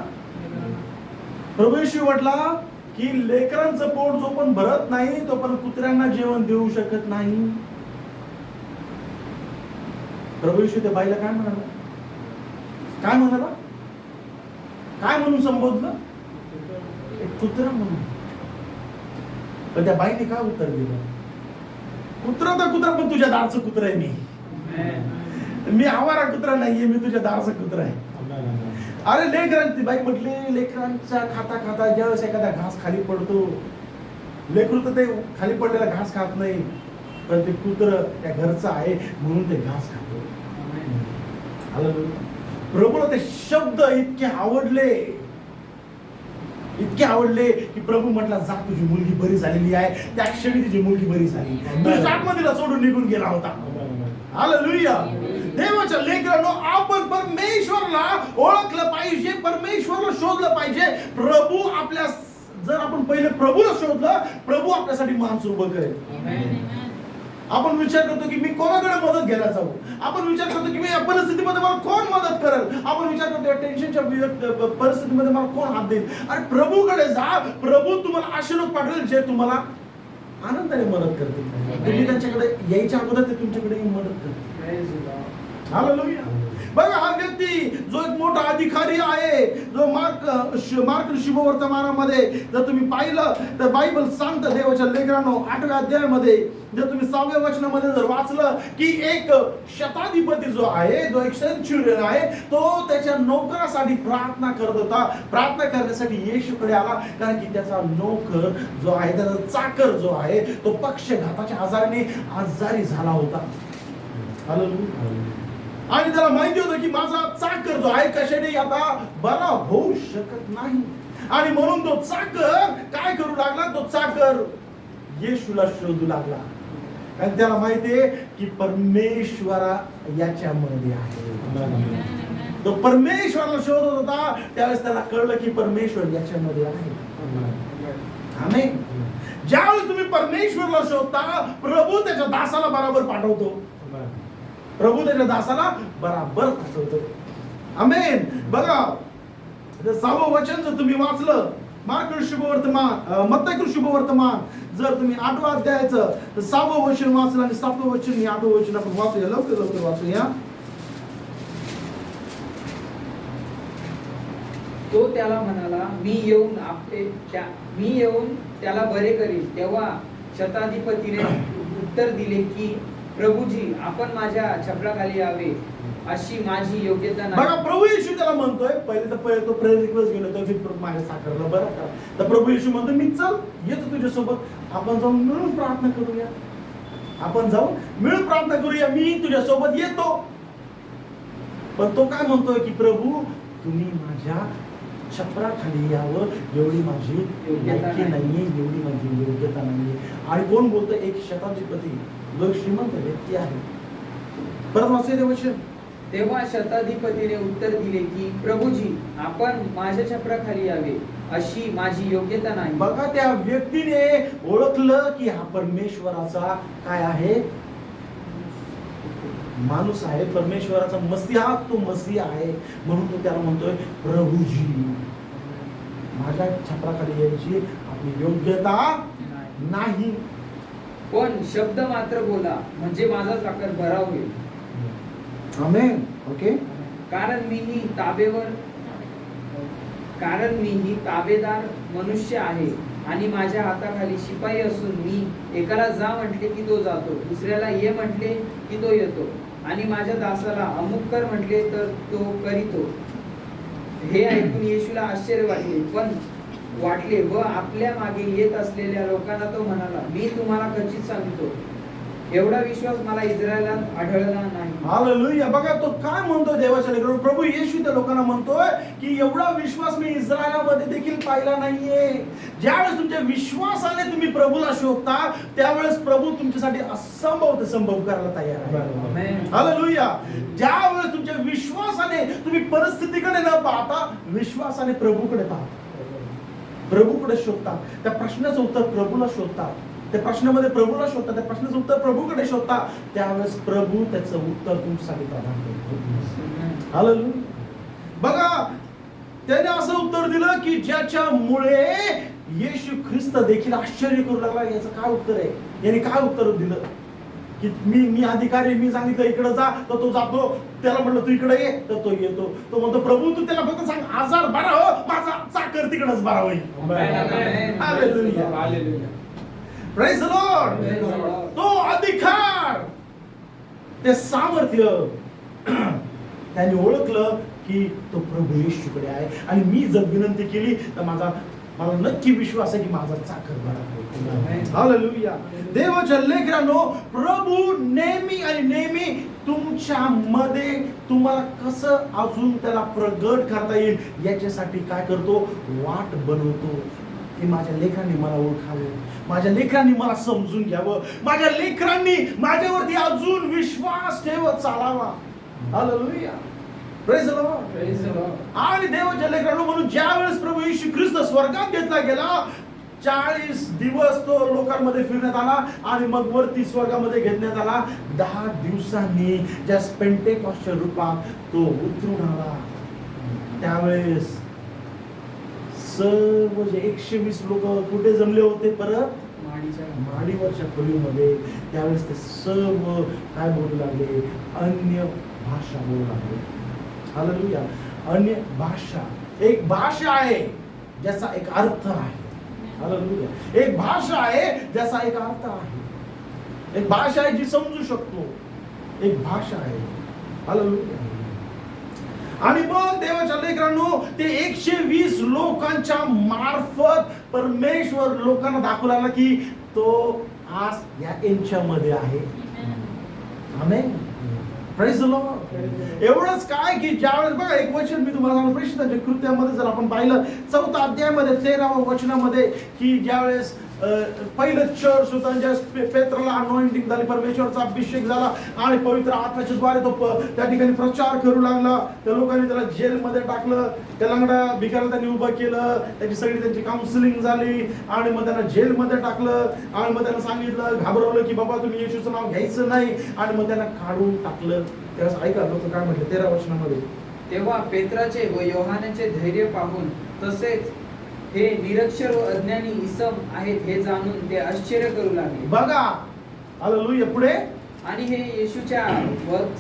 प्रभू येशू म्हटला की लेकरांचं पोट जो पण भरत नाही तो पण कुत्र्यांना जेवण देऊ शकत नाही. प्रभू येशू त्या बाईला काय म्हणाला? काय म्हणाला? काय म्हणून संबोधलं? एक कुत्रा म्हणून. पण त्या बाईने काय उत्तर दिलं? कुत्रा तर कुत्रा, पण तुझ्या दारचं कुत्रा आहे मी आवारा कुत्रा नाहीये, मी तुझ्या दारचं कुत्रा आहे. अरे लेकरांची बाई म्हटली, लेकरांचा खाता खाता ज्यावेळेस एखादा घास खाली पडतो, लेकरू तर ते खाली पडलेला घास खात नाही, पण ते कुत्र त्या घरचं आहे म्हणून ते घास खातो. प्रभूला ते शब्द इतके आवडले, इतके आवडले की प्रभू म्हटला, जा तुझी मुलगी बरी झालेली आहे. त्या क्षणी तिची मुलगी बरी झाली. तुझ्या आत्मधीला सोडून निघून गेला होता. हालेलुया. देवाच्या लेकरांनो, आपण परमेश्वरला ओळखलं पाहिजे, परमेश्वरला शोधलं पाहिजे. प्रभू आपल्या, जर आपण पहिले प्रभूला शोधलं, प्रभू आपल्यासाठी माणूस उभं करेल. आपण विचार करतो की मी कोणाकडे मदत घ्यायला जाऊ. आपण विचार करतो की मी या परिस्थितीमध्ये मला कोण मदत करेल. आपण विचार करतो या टेन्शनच्या परिस्थितीमध्ये मला कोण हात देईल. अरे प्रभूकडे जा. प्रभू तुम्हाला असे लोक पाठवेल जे तुम्हाला आनंदाने मदत करतील. तुम्ही त्यांच्याकडे यायच्या अगोदर ते तुमच्याकडे येऊन मदत करतील. हालेलुया. बघा, हा व्यक्ती जो एक मोठा अधिकारी आहे, जो मार्क शुभवर्तमानामध्ये जर तुम्ही पाहिलं तर बायबल सांगतं, देवाच्या लेकरांनो 8व्या अध्यायामध्ये जर तुम्ही 6व्या वचनामध्ये जर वाचलं की एक शताधिपती जो आहे, जो एक सेंच्युरियन आहे, तो त्याच्या नोकरासाठी प्रार्थना करत होता. प्रार्थना करण्यासाठी येशूकडे आला, कारण की त्याचा नोकर जो आहे, त्याचा चाकर जो आहे, तो पक्षघाताच्या आजाराने आजारी झाला होता. हालेलुया. आणि त्याला माहिती होतं की माझा चाकर जो आहे कशाने आता बरा होऊ शकत नाही. आणि म्हणून तो चाकर काय करू लागला, तो चाकर येशूला शोधू लागला. आणि त्याला माहिती आहे की परमेश्वरा याच्यामध्ये आहे. तो परमेश्वराला शोधत होता. त्यावेळेस त्याला कळलं की परमेश्वर याच्यामध्ये आहे. आमेन. ज्यावेळेस तुम्ही परमेश्वरला शोधता, प्रभू त्याच्या दासाला बरोबर पाठवतो. प्रभू त्याच्या दासाला बराबर पाठवतो. आमेन. बघा, 6वं वचन जर तुम्ही वाचलं, मत्ती शुभवर्तमान जर तुम्ही 8व्या अध्यायाचं 6वं वचन वाचलं आणि 7वं वचन आणि 8वं वचन आपण वाचूया. लवकर वाचूया. तो त्याला म्हणाला, मी येऊन त्याला बरे करील. तेव्हा शताधिपतीने उत्तर दिले की, प्रभूजी, आपण माझ्या छपराखाली यावे अशी माझी योग्यता नाही. बघा, प्रभू येशू त्याला म्हणतोय, पहिले तो प्रेयर रिक्वेस्ट गेलो होता की माझ्या साखरला बरं का. तर प्रभू येशू म्हणतो, मी चल येतो तुझ्यासोबत. आपण जाऊन मिळून प्रार्थना करूया. आपण जाऊन मिळून प्रार्थना करूया. मी तुझ्यासोबत येतो. पण तो काय म्हणतोय की, प्रभू तुम्ही माझ्या छपराखाली यावं एवढी माझी योग्यता नाहीये, एवढी माझी योग्यता नाहीये. आणि कोण बोलतोय? एक शताधिपती, जो श्रीमंत व्यक्ती आहे. परत वाचले वचन. तेव्हा शताधिपतीने उत्तर दिले की, प्रभूजी, आपण माझ्या छपराखाली यावे अशी माझी योग्यता नाही. बघा, त्या व्यक्तीने ओळखलं की हा परमेश्वराचा काय आहे, माणूस आहे. परमेश्वराचा मसीहा, तो मसीहा आहे. म्हणून तो त्याला म्हणतोय, प्रभूजी, माझ्या छपराखाली यायची आपली योग्यता नाही. पण शब्द मात्र बोला, म्हणजे माझा चाकर बरा होईल. आमेन. ओके. कारण मीही ताबेदार मनुष्य आहे आणि माझ्या हाताखाली शिपाई असून मी एकाला जा म्हटले की तो जातो, दुसऱ्याला ये म्हटले की तो येतो, आणि माझ्या दासाला अमुक कर म्हटले तर तो करीतो. हे ऐकून येशूला आश्चर्य वाटले व आपल्या मागे येत असलेल्या लोकांना तो म्हणाला, मी तुम्हाला खचित सांगतो, एवढा विश्वास मला इस्रायलात आढळला नाही. हालेलुया. बघा, तो काय म्हणतोय देवाच्या लेकरांनो, प्रभू येशू त्या लोकांना म्हणतोय की एवढा विश्वास मी इस्रायलामध्ये देखील पाहिला नाहीये. ज्यावेळेस तुमच्या विश्वासाने तुम्ही प्रभूला शोधता, त्यावेळेस प्रभू तुमच्यासाठी असंभव ते संभव करायला तयार आहे. हालेलुया. ज्यावेळेस तुमच्या विश्वासाने तुम्ही परिस्थितीकडे न पाहता विश्वासाने प्रभूकडे पाहता, प्रभूकडे शोधता, त्या प्रश्नाचं उत्तर प्रभूला शोधता, त्या प्रश्नामध्ये प्रभूला शोधता, त्या प्रश्नाचं उत्तर प्रभूकडे शोधता, त्यावेळेस प्रभू त्याचं उत्तर तुमच्यासाठी प्रदान करतो. हालेलुया. बघा, त्याने असं उत्तर दिलं की ज्याच्यामुळे येशू ख्रिस्त देखील आश्चर्य करू लागला. याचं काय उत्तर आहे? याने काय उत्तर दिलं की मी अधिकारी, मी सांगितलं इकडे जा तर तो जातो, त्याला म्हटलं तू इकडे ये तर तो येतो. तो म्हणतो, प्रभू तू त्याला फक्त सांग आजार बरा हो, माझा चाकर तिकडेच बरा होईल. Hallelujah. Hallelujah. Praise the Lord. तो अधिकार, ते सामर्थ्य त्यांनी ओळखलं की तो प्रभू येशूकडे आहे. आणि मी जर विनंती केली तर मला नक्की विश्वास आहे की माझा चाकर बरा होईल. हालेलुया. देवाच्या लेकरांनो, प्रभू नेहमी आणि नेहमी तुमच्या मध्ये तुम्हाला कसं अजून त्याला प्रगट करता येईल याच्यासाठी काय करतो, वाट बनवतो की माझ्या लेकरांनी मला ओळखावं, माझ्या लेकरांनी मला समजून घ्यावं, माझ्या लेकरांनी माझ्यावरती अजून विश्वास ठेवत चालावा. Hallelujah, praise the Lord. Praise the Lord. आणि देवाच्या लेकरांनो, म्हणून ज्या वेळेस प्रभू येशू ख्रिस्त स्वर्गात घेतला गेला, 40 दिवस तो लोकांमध्ये फिरण्यात आला आणि मग वरती स्वर्गामध्ये घेण्यात आला. 10 दिवसांनी ज्या पेंटेकॉस्टच्या रूपात तो उतरून आला, त्यावेळेस सर्व जे 120 लोक कुठे जमले होते, परत माडीवरच्या खोलीमध्ये. त्यावेळेस ते सर्व काय बोलू लागले, अन्य भाषा बोलू लागले. हालेलुया. अन्य भाषा, एक भाषा आहे ज्याचा एक अर्थ आहे. हालेलुया. एक भाषा आहे ज्याचा एक अर्थ आहे. एक भाषा आहे जी समजू शकतो, एक भाषा आहे. हालेलुया. आणि मग देवाच्या लेकरांनो, ते 120 लोकांच्या मार्फत परमेश्वर लोकांना दाखवू लागला की तो आज या यांच्यामध्ये आहे. आमेन. Praise the Lord. एवढंच काय की ज्यावेळेस बघा, एक वचन मी तुम्हाला सांगतो, प्रेषितांच्या कृत्यामध्ये जर आपण पाहिलं 4 अध्यायामध्ये 13व्या वचनामध्ये, की ज्यावेळेस पहिलं चर्च होतं, ज्या पेत्राला अनॉइंटिंग झाली, परमेश्वरचा अभिषेक झाला आणि पवित्र आत्म्याच्या द्वारे तो त्या ठिकाणी प्रचार करू लागला. त्या लोकांनी त्याला जेलमध्ये टाकलं, त्या लंगडा भिकाला त्यांनी उभं केलं, त्याची सगळी त्यांची काउन्सिलिंग झाली आणि मग त्यांना जेलमध्ये टाकलं आणि मग त्यांना सांगितलं, घाबरवलं की बाबा तुम्ही येशूचं नाव घ्यायचं नाही, आणि मग त्यांना काढून टाकलं. त्यावेळेस ऐका लोक काय म्हटले 13 वचनामध्ये, तेव्हा पेत्राचे व योहानाचे धैर्य पाहून तसेच हे निरक्षर व अज्ञानी इसम आहेत हे जाणून ते आश्चर्य करू लागले. बघा. हालेलुया. पुढे, आणि हे येशूच्या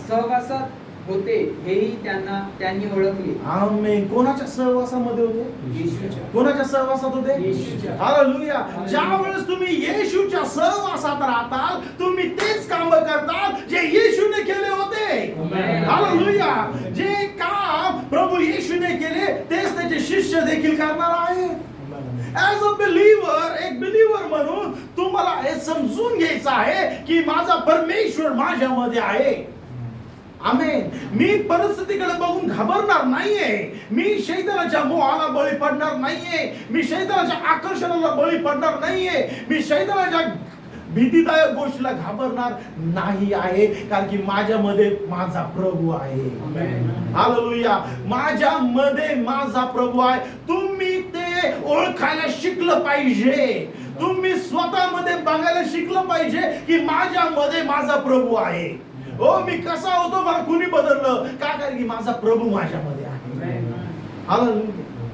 सहवासात होते हेही त्यांनी ओळखले. आमेन. कोणाच्या सहवासामध्ये होते? येशूच्या. कोणाच्या सहवासात होते? येशूच्या. हालेलुया. हालेलुया. ज्या वेळेस तुम्ही येशूच्या सहवासात राहताल, तुम्ही तेच काम करताल जे येशूने केले होते. आमेन. हालेलुया. जे काम प्रभू येशूने केले तेच त्याचे शिष्य देखील करणार आहेत. ऍज अ बिलीव्हर, एक बिलीव्हर म्हणून तुम्हाला हे समजून घ्यायचं आहे की माझा परमेश्वर माझ्यामध्ये आहे. आमेन. मी परिस्थितीकडे बघून घाबरणार नाहीये, मी शैतानाच्या मोहाला बळी पडणार नाहीये, मी शैतानाच्या आकर्षणाला बळी पडणार नाहीये, मी शैतानाच्या भीतीदायक गोष्टीला घाबरणार नाही आहे, कारण की माझ्यामध्ये माझा प्रभू आहे. हालेलुया. माझ्यामध्ये माझा प्रभू आहे. तुम्ही ते ओळखायला शिकलं पाहिजे, तुम्ही स्वतःमध्ये बघायला शिकलं पाहिजे की माझ्यामध्ये माझा प्रभू आहे. हो, मी कसा होतो मला कुणी बदललं का, कारण की माझा प्रभू माझ्यामध्ये आहे. हालेलुया.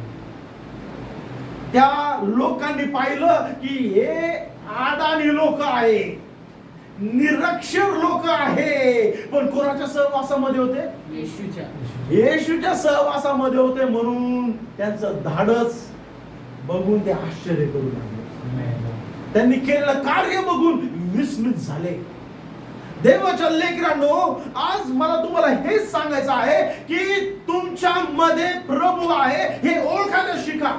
त्या लोकांनी पाहिलं की हे अडाणी लोक आहे, निरक्षर लोक आहे, पण कोणाच्या सहवासामध्ये होते? येशूच्या. येशूच्या सहवासामध्ये होते, म्हणून त्यांचं धाडस बघून ते आश्चर्य करू लागले. त्यांनी केलेलं कार्य बघून विस्मित झाले. देवाच्या लेकरांनो, आज मला तुम्हाला हेच सांगायचं आहे की तुमच्या मध्ये प्रभू आहे हे ओळखायला शिका.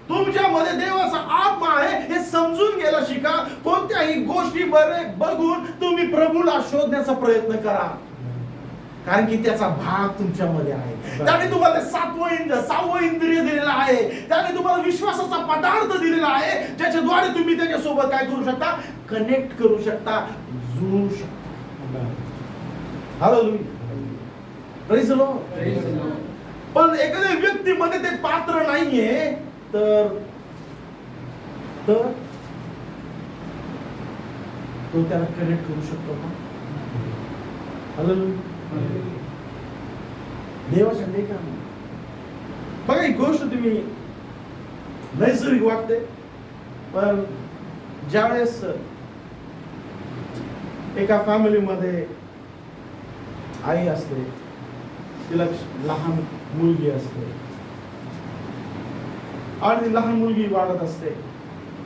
तुमच्यामध्ये देवाचा आत्मा आहे हे समजून घ्यायला शिका. कोणत्याही गोष्टी बघून तुम्ही प्रभूला शोधण्याचा प्रयत्न करा, कारण की त्याचा भाग तुमच्यामध्ये आहे. त्याने तुम्हाला 6वं इंद्रिय दिलेलं आहे, त्याने तुम्हाला विश्वासाचा पदार्थ दिलेला आहे, ज्याच्याद्वारे तुम्ही त्याच्यासोबत काय करू शकता? कनेक्ट करू शकता, जुळू शकता. हालेलुया. Praise the Lord. पण एखाद्या व्यक्तीमध्ये ते पात्र नाहीये, तर तो त्याला कनेक्ट करू शकतो का? हालेलुया. देवाच्या लेकरांनो, बघा ही गोष्ट तुम्ही नैसर्गिक वाटते, पण ज्यावेळेस एका फॅमिलीमध्ये आई असते, तिला लहान मुलगी असते आणि लहान मुलगी वाढत असते,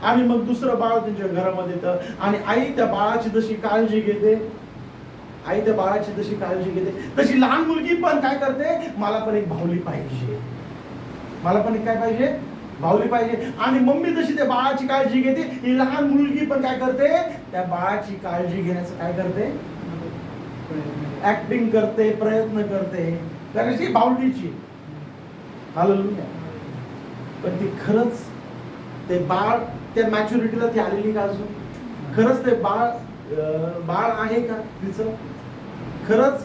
आणि मग दुसरं बाळ त्यांच्या घरामध्ये येतं, आणि आई त्या बाळाची जशी काळजी घेते, आई त्या बाळाची जशी काळजी घेते, तशी लहान मुलगी पण काय करते? मला पण एक भावली पाहिजे, मला पण एक काय पाहिजे? भावली पाहिजे. आणि मम्मी जशी त्या बाळाची काळजी घेते, ही लहान मुलगी पण काय करते? त्या बाळाची काळजी घेण्याचं काय करते? ऍक्टिंग करते, प्रयत्न करते करायची बावलीची. हालेलुया. पण ती खरंच ते बाळ त्या मॅच्युरिटीला ती आलेली का अजून? खरंच ते बाळ आहे का तिचं? खरंच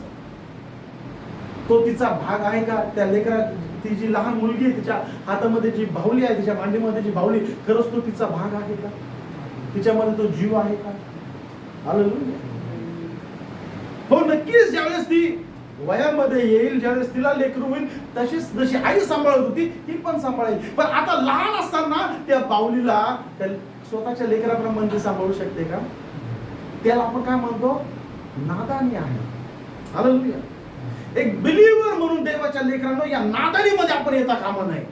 तो तिचा भाग आहे का? त्या लेकरा ती जी लहान मुलगी आहे तिच्या हातामध्ये जी बाहुली आहे, तिच्या मांडीमध्ये जी बाहुली, खरंच तो तिचा भाग आहे का? तिच्यामध्ये तो जीव आहे का? हालेलुया. हो, नक्कीच ज्यावेळेस ती वयामध्ये येईल, ज्यावेळेस तिला लेकरू होईल, तशीच जशी आई सांभाळत होती ती पण सांभाळेल. पण आता लहान असताना त्या बाहुलीला त्या स्वतःच्या लेकराप्रमाणे सांभाळू शकते का? त्याला आपण काय म्हणतो? नादानी आहे. हालेलुया. एक बिलीव्हर म्हणून देवाच्या लेकरांनो, या नादानीमध्ये आपण येता कामा नये.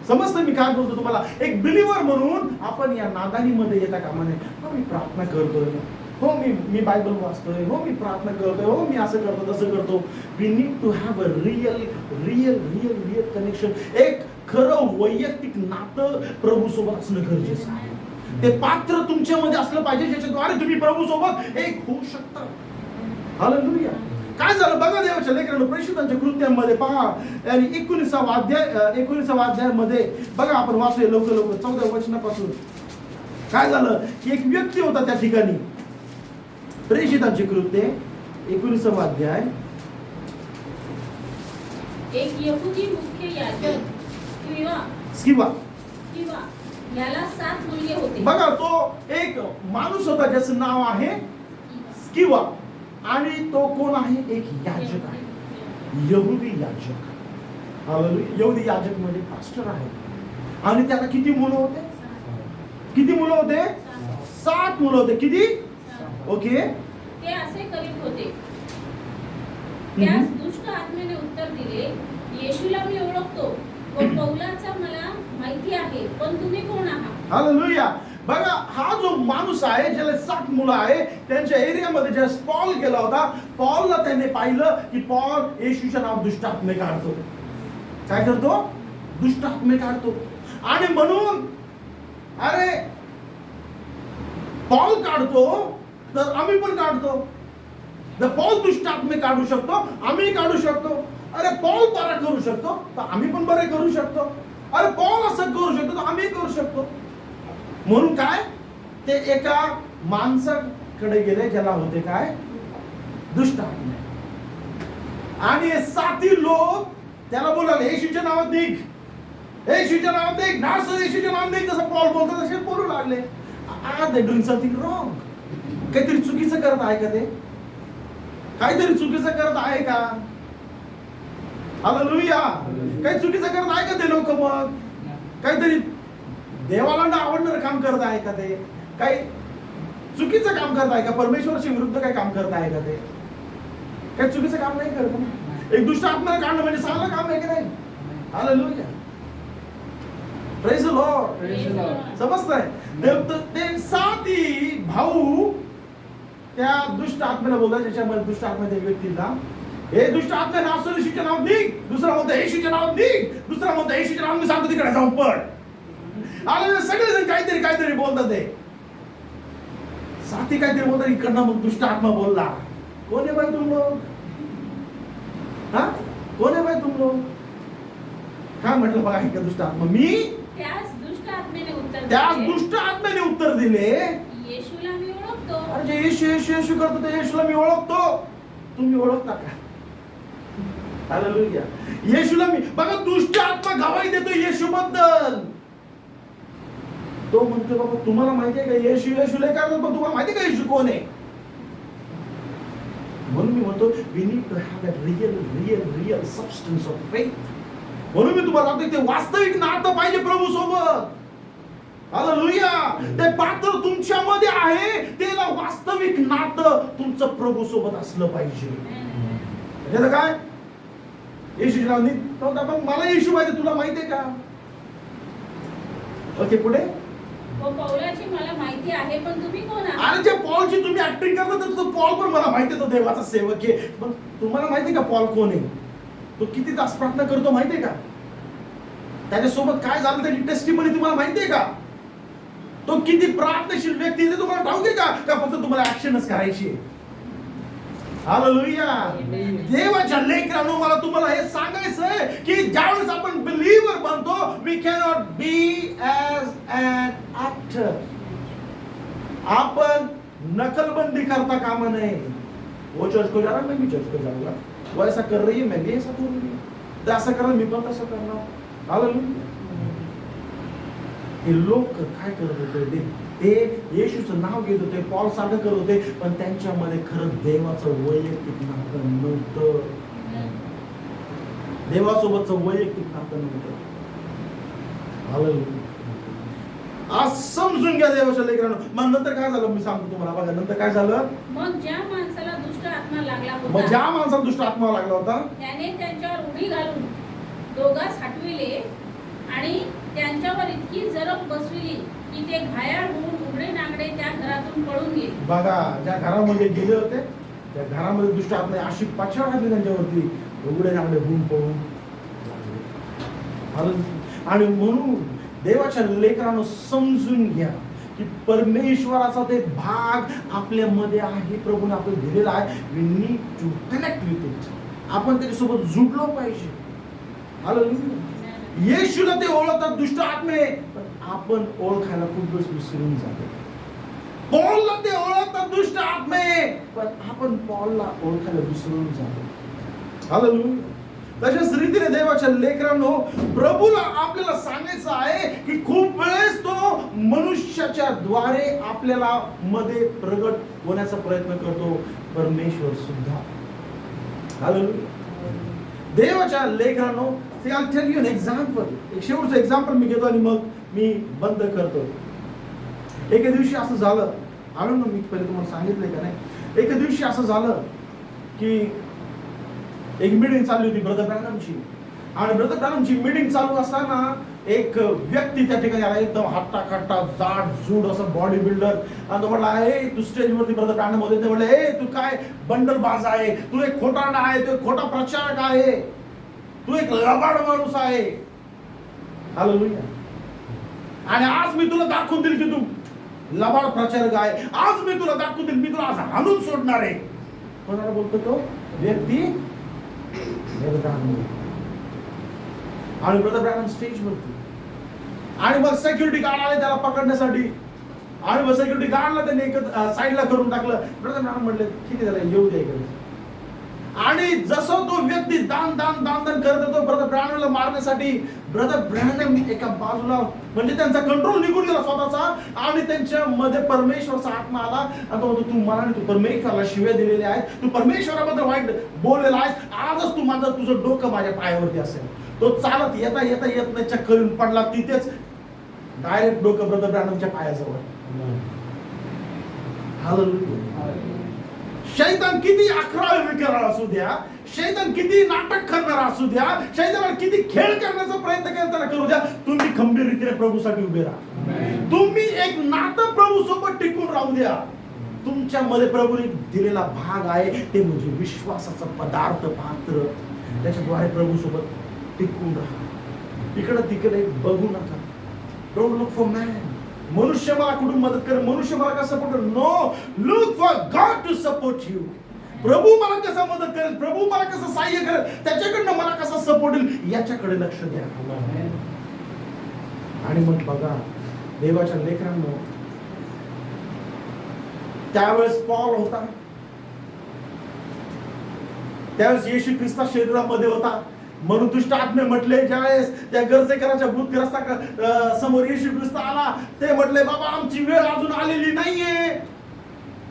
समजतं मी काय बोलतो तुम्हाला? एक बिलीव्हर म्हणून आपण या नादानीमध्ये येता कामा नये. हो, मी प्रार्थना करतोय, हो मी बायबल वाचतोय, हो मी प्रार्थना करतोय, हो मी असं करतो तसं करतो. We need to have a real connection. एक खरं वैयक्तिक नातं प्रभू सोबत असणं गरजेचं आहे. ते पात्र तुमच्यामध्ये असलं पाहिजे ज्याच्याद्वारे तुम्ही प्रभू सोबत एक होऊ शकता. हालेलुया. काय झालं बघा देवाच्या लेकरांनो, प्रेषितांच्या कृत्यांमध्ये पहा आणि 19व्या अध्यायामध्ये बघा, आपण वाचूया लवकर 14व्या वचनापासून. काय झालं की एक व्यक्ती होता त्या ठिकाणी. प्रेषितांचे कृत्य 19वा अध्याय. एक यहुदी मुख्य याजक स्किवा याला 7 मुलगे होते. बघा, तो एक माणूस होता ज्याचं नाव आहे स्किवा. आणि तो कोण आहे? एक याजक आहे, यहुदी याजक. यहुदी याजक म्हणजे पास्टर आहे. आणि त्याला किती मुलं होते? 7 मुलं होते. किती? ओके. ते असे करीत होते. त्यास दुष्ट आत्म्याने उत्तर दिले, येशूला मी ओळखतो व पौलाचा मला माहिती आहे, पण तुम्ही कोण आहात? हालेलुया. बघा, हा जो माणूस आहे ज्याला 7 मुलं आहे, त्यांच्या एरियामध्ये ज्या पॉल गेला होता, पॉलला त्याने पाहिलं की पॉल येशूच्या नाव दुष्ट आत्मे काढतो. काय करतो? दुष्ट आत्मे काढतो. आणि म्हणून अरे पॉल काढतो तर आम्ही पण काढतो. जर पॉल दुष्ट आत्मे काढू शकतो, आम्ही काढू शकतो. अरे पॉल बरा करू शकतो तर आम्ही पण बरे करू शकतो. अरे पॉल असं करू शकतो तर आम्ही करू शकतो. म्हणून काय, ते एका माणसाकडे गेले ज्याला होते काय? दुष्ट आत्मे. आणि 7 लोक त्याला बोलाले, येशूच्या नावात निघ, येशूच्या नावात निघ, नासर येशूच्या नावात निघ. जसं पॉल बोलतो तसे बोलू लागले. Are they doing something wrong? काहीतरी चुकीचं करत आहे का? ते काहीतरी चुकीचं करत आहे का? हालेलुया. काही चुकीचं करत आहे का ते लोक? मग काहीतरी देवाला आवडणारं काम करत आहे का? ते काही चुकीचं काम करत आहे का? परमेश्वराच्या विरुद्ध काही काम करत आहे का? ते काही चुकीचं काम नाही करत ना. एक दुष्ट आत्मा काढणं म्हणजे चांगलं काम आहे की नाही? हालेलुया. Praise the Lord. समजतंय? ते 7 भाऊ त्या दुष्ट आत्म्याला बोलतात, ज्याच्यामध्ये दुष्ट आत्मा त्या व्यक्तीला, हे दुष्ट आत्मा नासर येशूच्या नावात निघ. दुसरा म्हणतो येशूच्या नावात निघ. दुसरा म्हणतो येशूच्या नावात मी सांगतो तिकडे जाऊन पड. आणि सगळेजण काहीतरी बोलतात. ते 7 काहीतरी बोलतात. इकडनं मग दुष्ट आत्मा बोलला, कोण आहे बाई तुम लोग? हा, कोण आहे बाई तुम लोग? काय म्हटलं बघा ऐका दुष्ट आत्मा. मी त्यास दुष्ट आत्म्याने उत्तर दिले, येशूला मी ओळखतो. अरे जे येशू करतो ते येशूला मी ओळखतो. तुम्ही ओळखता का? हालेलुया. येशूला मी, बघा दुष्ट आत्मा गवाही देतो येशू बद्दल. तो म्हणतो बाबा तुम्हाला माहिती आहे का येशू लय करतात, पण तुम्हाला माहिती आहे का येशू कोण आहे? म्हणून मी म्हणतो we need to have that real substance of faith. म्हणून मी तुम्हाला सांगतो ते वास्तविक नातं पाहिजे प्रभू सोबत. हालेलुया. ते पात्र तुमच्यामध्ये आहे, त्याला वास्तविक नातं तुमचं प्रभू सोबत असलं पाहिजे. म्हणजे काय? येशूच्या नावाने मग मला येशू माहिती, तुला माहिती आहे का? ओके, पुढे. पौलाची मला माहिती आहे, पण तुम्ही कोण आहात? अरे जे पॉलची तुम्ही ऍक्टिंग करता तर पॉल पण मला माहिती आहे, तो देवाचा सेवक आहे. पण तुम्हाला माहिती आहे का पॉल कोण आहे? तो किती तास प्रार्थना करतो माहिती आहे का? त्याच्यासोबत काय झालं त्याची टेस्टिमनी तुम्हाला माहिती आहे का? तो किती प्रार्थनाशील व्यक्ती आहे तुम्हाला ठाऊक आहे का? का फक्त तुम्हाला ऍक्शनच करायची आहे? हालेलुया. देवाच्या लेकरांनो, मला तुम्हाला हे सांगायचं आहे की ज्यावेळेस आपण बिलीव्हर बनतो, we cannot be as an actor. आपण नकलबंदी करता कामा नये. वो चर्च को जा रहा, मैं भी चर्च को जाऊंगा. वो ऐसा कर रही है, मैं भी ऐसा करूंगी. ते असं करा, मी पण तसं करणार. हालेलुया. हे लोक काय करत होते? ते येशूचं नाव घेत होते, पॉल सारखं करत होते, पण त्यांच्यामध्ये खरं देवाचं वैयक्तिक नातं नव्हतं. देवासोबतचं वैयक्तिक नातं नव्हतं. हालेलुया. आज समजून घ्या देवाच्या लेकरांनो. मग नंतर काय झालं मी सांगतो तुम्हाला. बघा नंतर काय झालं. मग ज्या माणसाला दुष्ट आत्मा लागला मग होता, ज्या माणसाला दुष्ट आत्मा लागला होता, त्याने त्यांच्यावर उडी घालून दोघांस हटविले आणि त्यांच्यावर इतकी जरब बसविली की ते घायाळ होऊन उघडे नागडे त्या घरातून पळून गेले. बघा ज्या घरामध्ये गेले होते त्या घरामध्ये दुष्ट आत्मा अशी पाछाळ घातली त्यांच्यावरती, उघडे नागडे होऊन पळून लागले. आणि म्हणून देवाच्या लेकरांनो समजून घ्या की परमेश्वराचा ते भाग आपल्यामध्ये आहे, प्रभूने आपल्याला दिलेला आहे. We need to connect with it. आपण त्याच्यासोबत जुडलो पाहिजे. हालेलुया. येशूला ते ओळखतात दुष्ट आत्मे, पण आपण ओळखायला खूप वेळेस विसरून जातो. पॉलला ते ओळखतात दुष्ट आत्मे, पण आपण पॉलला ओळखायला विसरून जातो. हालेलुया. तशाच रीतीने देवाच्या लेकरांनो, प्रभूला आपल्याला सांगायचं आहे की खूप वेळेस तो मनुष्याच्या द्वारे आपल्याला मध्ये प्रगट होण्याचा प्रयत्न करतो, परमेश्वर सुद्धा. हालेलुया. देवाच्या लेकरांनो, I'll tell you an example. एक शेवटचं एक्झाम्पल मी घेतो आणि मग मी बंद करतो. एके दिवशी असं झालं, आलं ना, मी पहिले तुम्हाला सांगितलंय का नाही. एके दिवशी असं झालं की एक मीटिंग चालली होती ब्रदर ब्रॅनमची, आणि ब्रदर ब्रॅनमची मीटिंग चालू असताना एक व्यक्ती त्या ठिकाणी आला, एकदम हट्टा खट्टा जाड जूड असं बॉडी बिल्डर. आणि तो म्हटला, हे तू स्टेजवरती ब्रदर ब्रॅनम होते, ते म्हटले, हे तू काय बंडल बाज आहे, तू एक खोटारडा आहे, तू एक खोटा प्रचारक आहे, तू एक लबाड माणूस आहे. हालेलुया. आणि आज मी तुला दाखवून देईल की तू लबाड प्रचारक आहे. आज मी तुला दाखवून देईल, मी तुला आज हाणून सोडणार आहे. कोणाला बोलतो तो व्यक्ती? आणि ब्रदर ब्रॅनम स्टेजवरती, आणि मग सिक्युरिटी गार्ड आले त्याला पकडण्यासाठी, आणि मग सिक्युरिटी गार्डला त्यांनी एक साईडला करून टाकलं. ब्रदर ब्रॅनम म्हटले, ठीक आहे त्याला येऊ दे इकडे. आणि जसं तो व्यक्ती दान दान दान दान करत होतो ब्रदर ब्रॅनमला मारण्यासाठी, ब्रदर ब्रॅनम एका बाजूला, म्हणजे त्यांचा कंट्रोल निघून गेला स्वतःचा, आणि त्यांच्या मध्ये परमेश्वराचा आत्मा आला. आणि तो म्हणतो, तू मला तू परमेश्वराला शिव्या दिलेल्या आहेत, तू परमेश्वराबद्दल वाईट बोललेला आहेस, आजच तू माझं तुझं डोकं माझ्या पायावरती असेल. तो चालत येता येता येत नाही चक्कर पडला, तिथेच डायरेक्ट डोकं ब्रदर ब्रॅनमच्या पायाजवळ. हालेलुया. शैतान किती अकरावी विकराळ असू द्या, शैतान किती नाटक करणारा असू द्या, शैतानाला किती खेळ करण्याचा प्रयत्न करताना करू द्या, तुम्ही खंबीररीतीने प्रभूसाठी उभे राहा. तुम्ही एक नातं प्रभू सोबत टिकून राहू द्या. तुमच्यामध्ये प्रभूने दिलेला भाग आहे, ते म्हणजे विश्वासाचा पदार्थ, पात्र. त्याच्याद्वारे प्रभू सोबत टिकून राहा. इकडे तिकडे बघू नका. Don't look for man. मनुष्य मला कुठून मदत करेल, मनुष्य मला कसं सपोर्ट करेल. No, look for God to support you. प्रभू मला कसं मदत करेल, प्रभू मला कसं सहाय्य करेल, त्याच्याकडनं मला कसं सपोर्ट येईल, याच्याकडे लक्ष द्या. आणि मग बघा देवाच्या लेकरांनो, त्यावेळेस पॉल होता, त्यावेळेस येशू ख्रिस्त शरीरामध्ये होता. म्हणून दुष्ट आत्मे म्हटले, ज्यावेळेस त्या गर्जेकराच्या भूतग्रस्ता समोर येशू ख्रिस्त आला, ते म्हटले, बाबा आमची वेळ अजून आलेली नाहीये,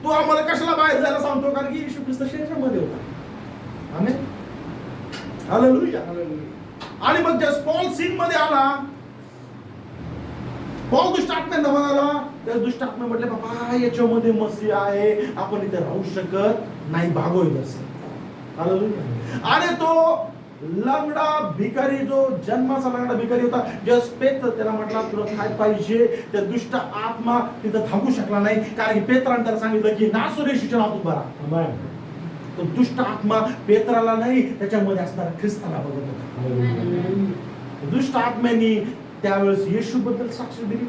तू आम्हाला कशाला बाहेर जायला सांगतो, कारण की येशू ख्रिस्त शरीरामध्ये होता. आमेन. हालेलुया. आणि मग ज्या पॉल सीन मध्ये आला, पॉल दुष्ट आत्म्यांना म्हणाला, त्या दुष्ट आत्मे म्हटले, बाबा याच्यामध्ये मसीह आहे, आपण इथे राहू शकत नाही, भागोय असं. हालेलुया. आणि तो लंगडा भिकारी, जो जन्माचा लंगडा भिकारी होता, जस्ट पेत्र त्याला म्हटला, तुला काय पाहिजे. त्या दुष्ट आत्मा तिथं थांबू शकला नाही, कारण की पेत्राने त्याला सांगितलं की नासोर येशूच्या नावात उभा राहा. तो दुष्ट आत्मा पेत्राला नाही, त्याच्यामध्ये असणारा ख्रिस्ताला बघत होता. दुष्ट आत्म्यांनी त्यावेळेस येशूबद्दल साक्ष दिली,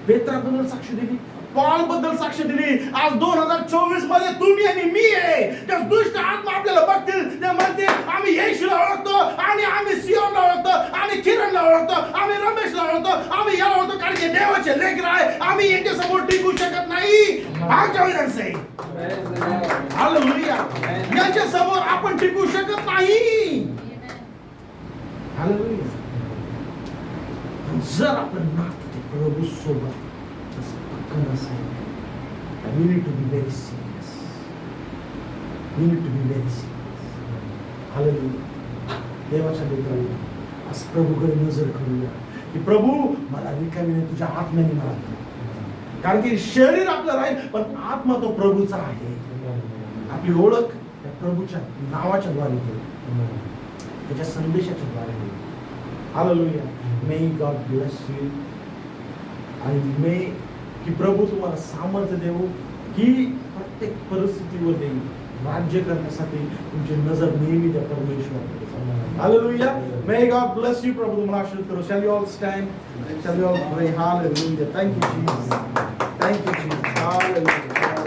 पेत्राबद्दल साक्ष दिली, पॉल बद्दल साक्ष दिली. आज 2024 मध्ये तुम्ही आणि मी आहे. त्या दुष्ट आत्मा आपल्याला बघतील, ते म्हणतील आम्ही येशूला ओळखतो, आणि आम्ही सियोनला ओळखतो, आम्ही किरणला ओळखतो, आम्ही रमेशला ओळखतो, आम्ही याला ओळखतो, कारण की देवाचे लेकर आहे. आम्ही यांच्या समोर टिकू शकत नाही. हालेलुया. यांच्या समोर आपण टिकू शकत नाही. हालेलुया. जर आपलं नातं प्रभू सोबत पक्कं नसेल, we need to be very serious. We need to be very serious. Hallelujah. देवाच्या लेकरांनो, आज प्रभूकडे नजर करूया की प्रभू मला रिकामीने तुझ्या आत्म्याने मला कर. कारण की शरीर आपलं राहील, पण आत्मा तो प्रभूचा आहे. आपली ओळख त्या प्रभूच्या नावाच्या द्वारे होईल, त्याच्या संदेशाच्या द्वारे होईल. Hallelujah. May God bless you. आणि मे की प्रभू तुम्हाला सामर्थ्य देऊ की प्रत्येक परिस्थितीमध्ये राज्य करण्यासाठी तुमची नजर नेहमी त्या परमेश्वराकडे. Hallelujah. May God bless you. प्रभू तुम्हाला आशीर्वाद करो. Shall you all stand? Shall you all pray? Hallelujah. Thank you Jesus. Thank you Jesus. Hallelujah.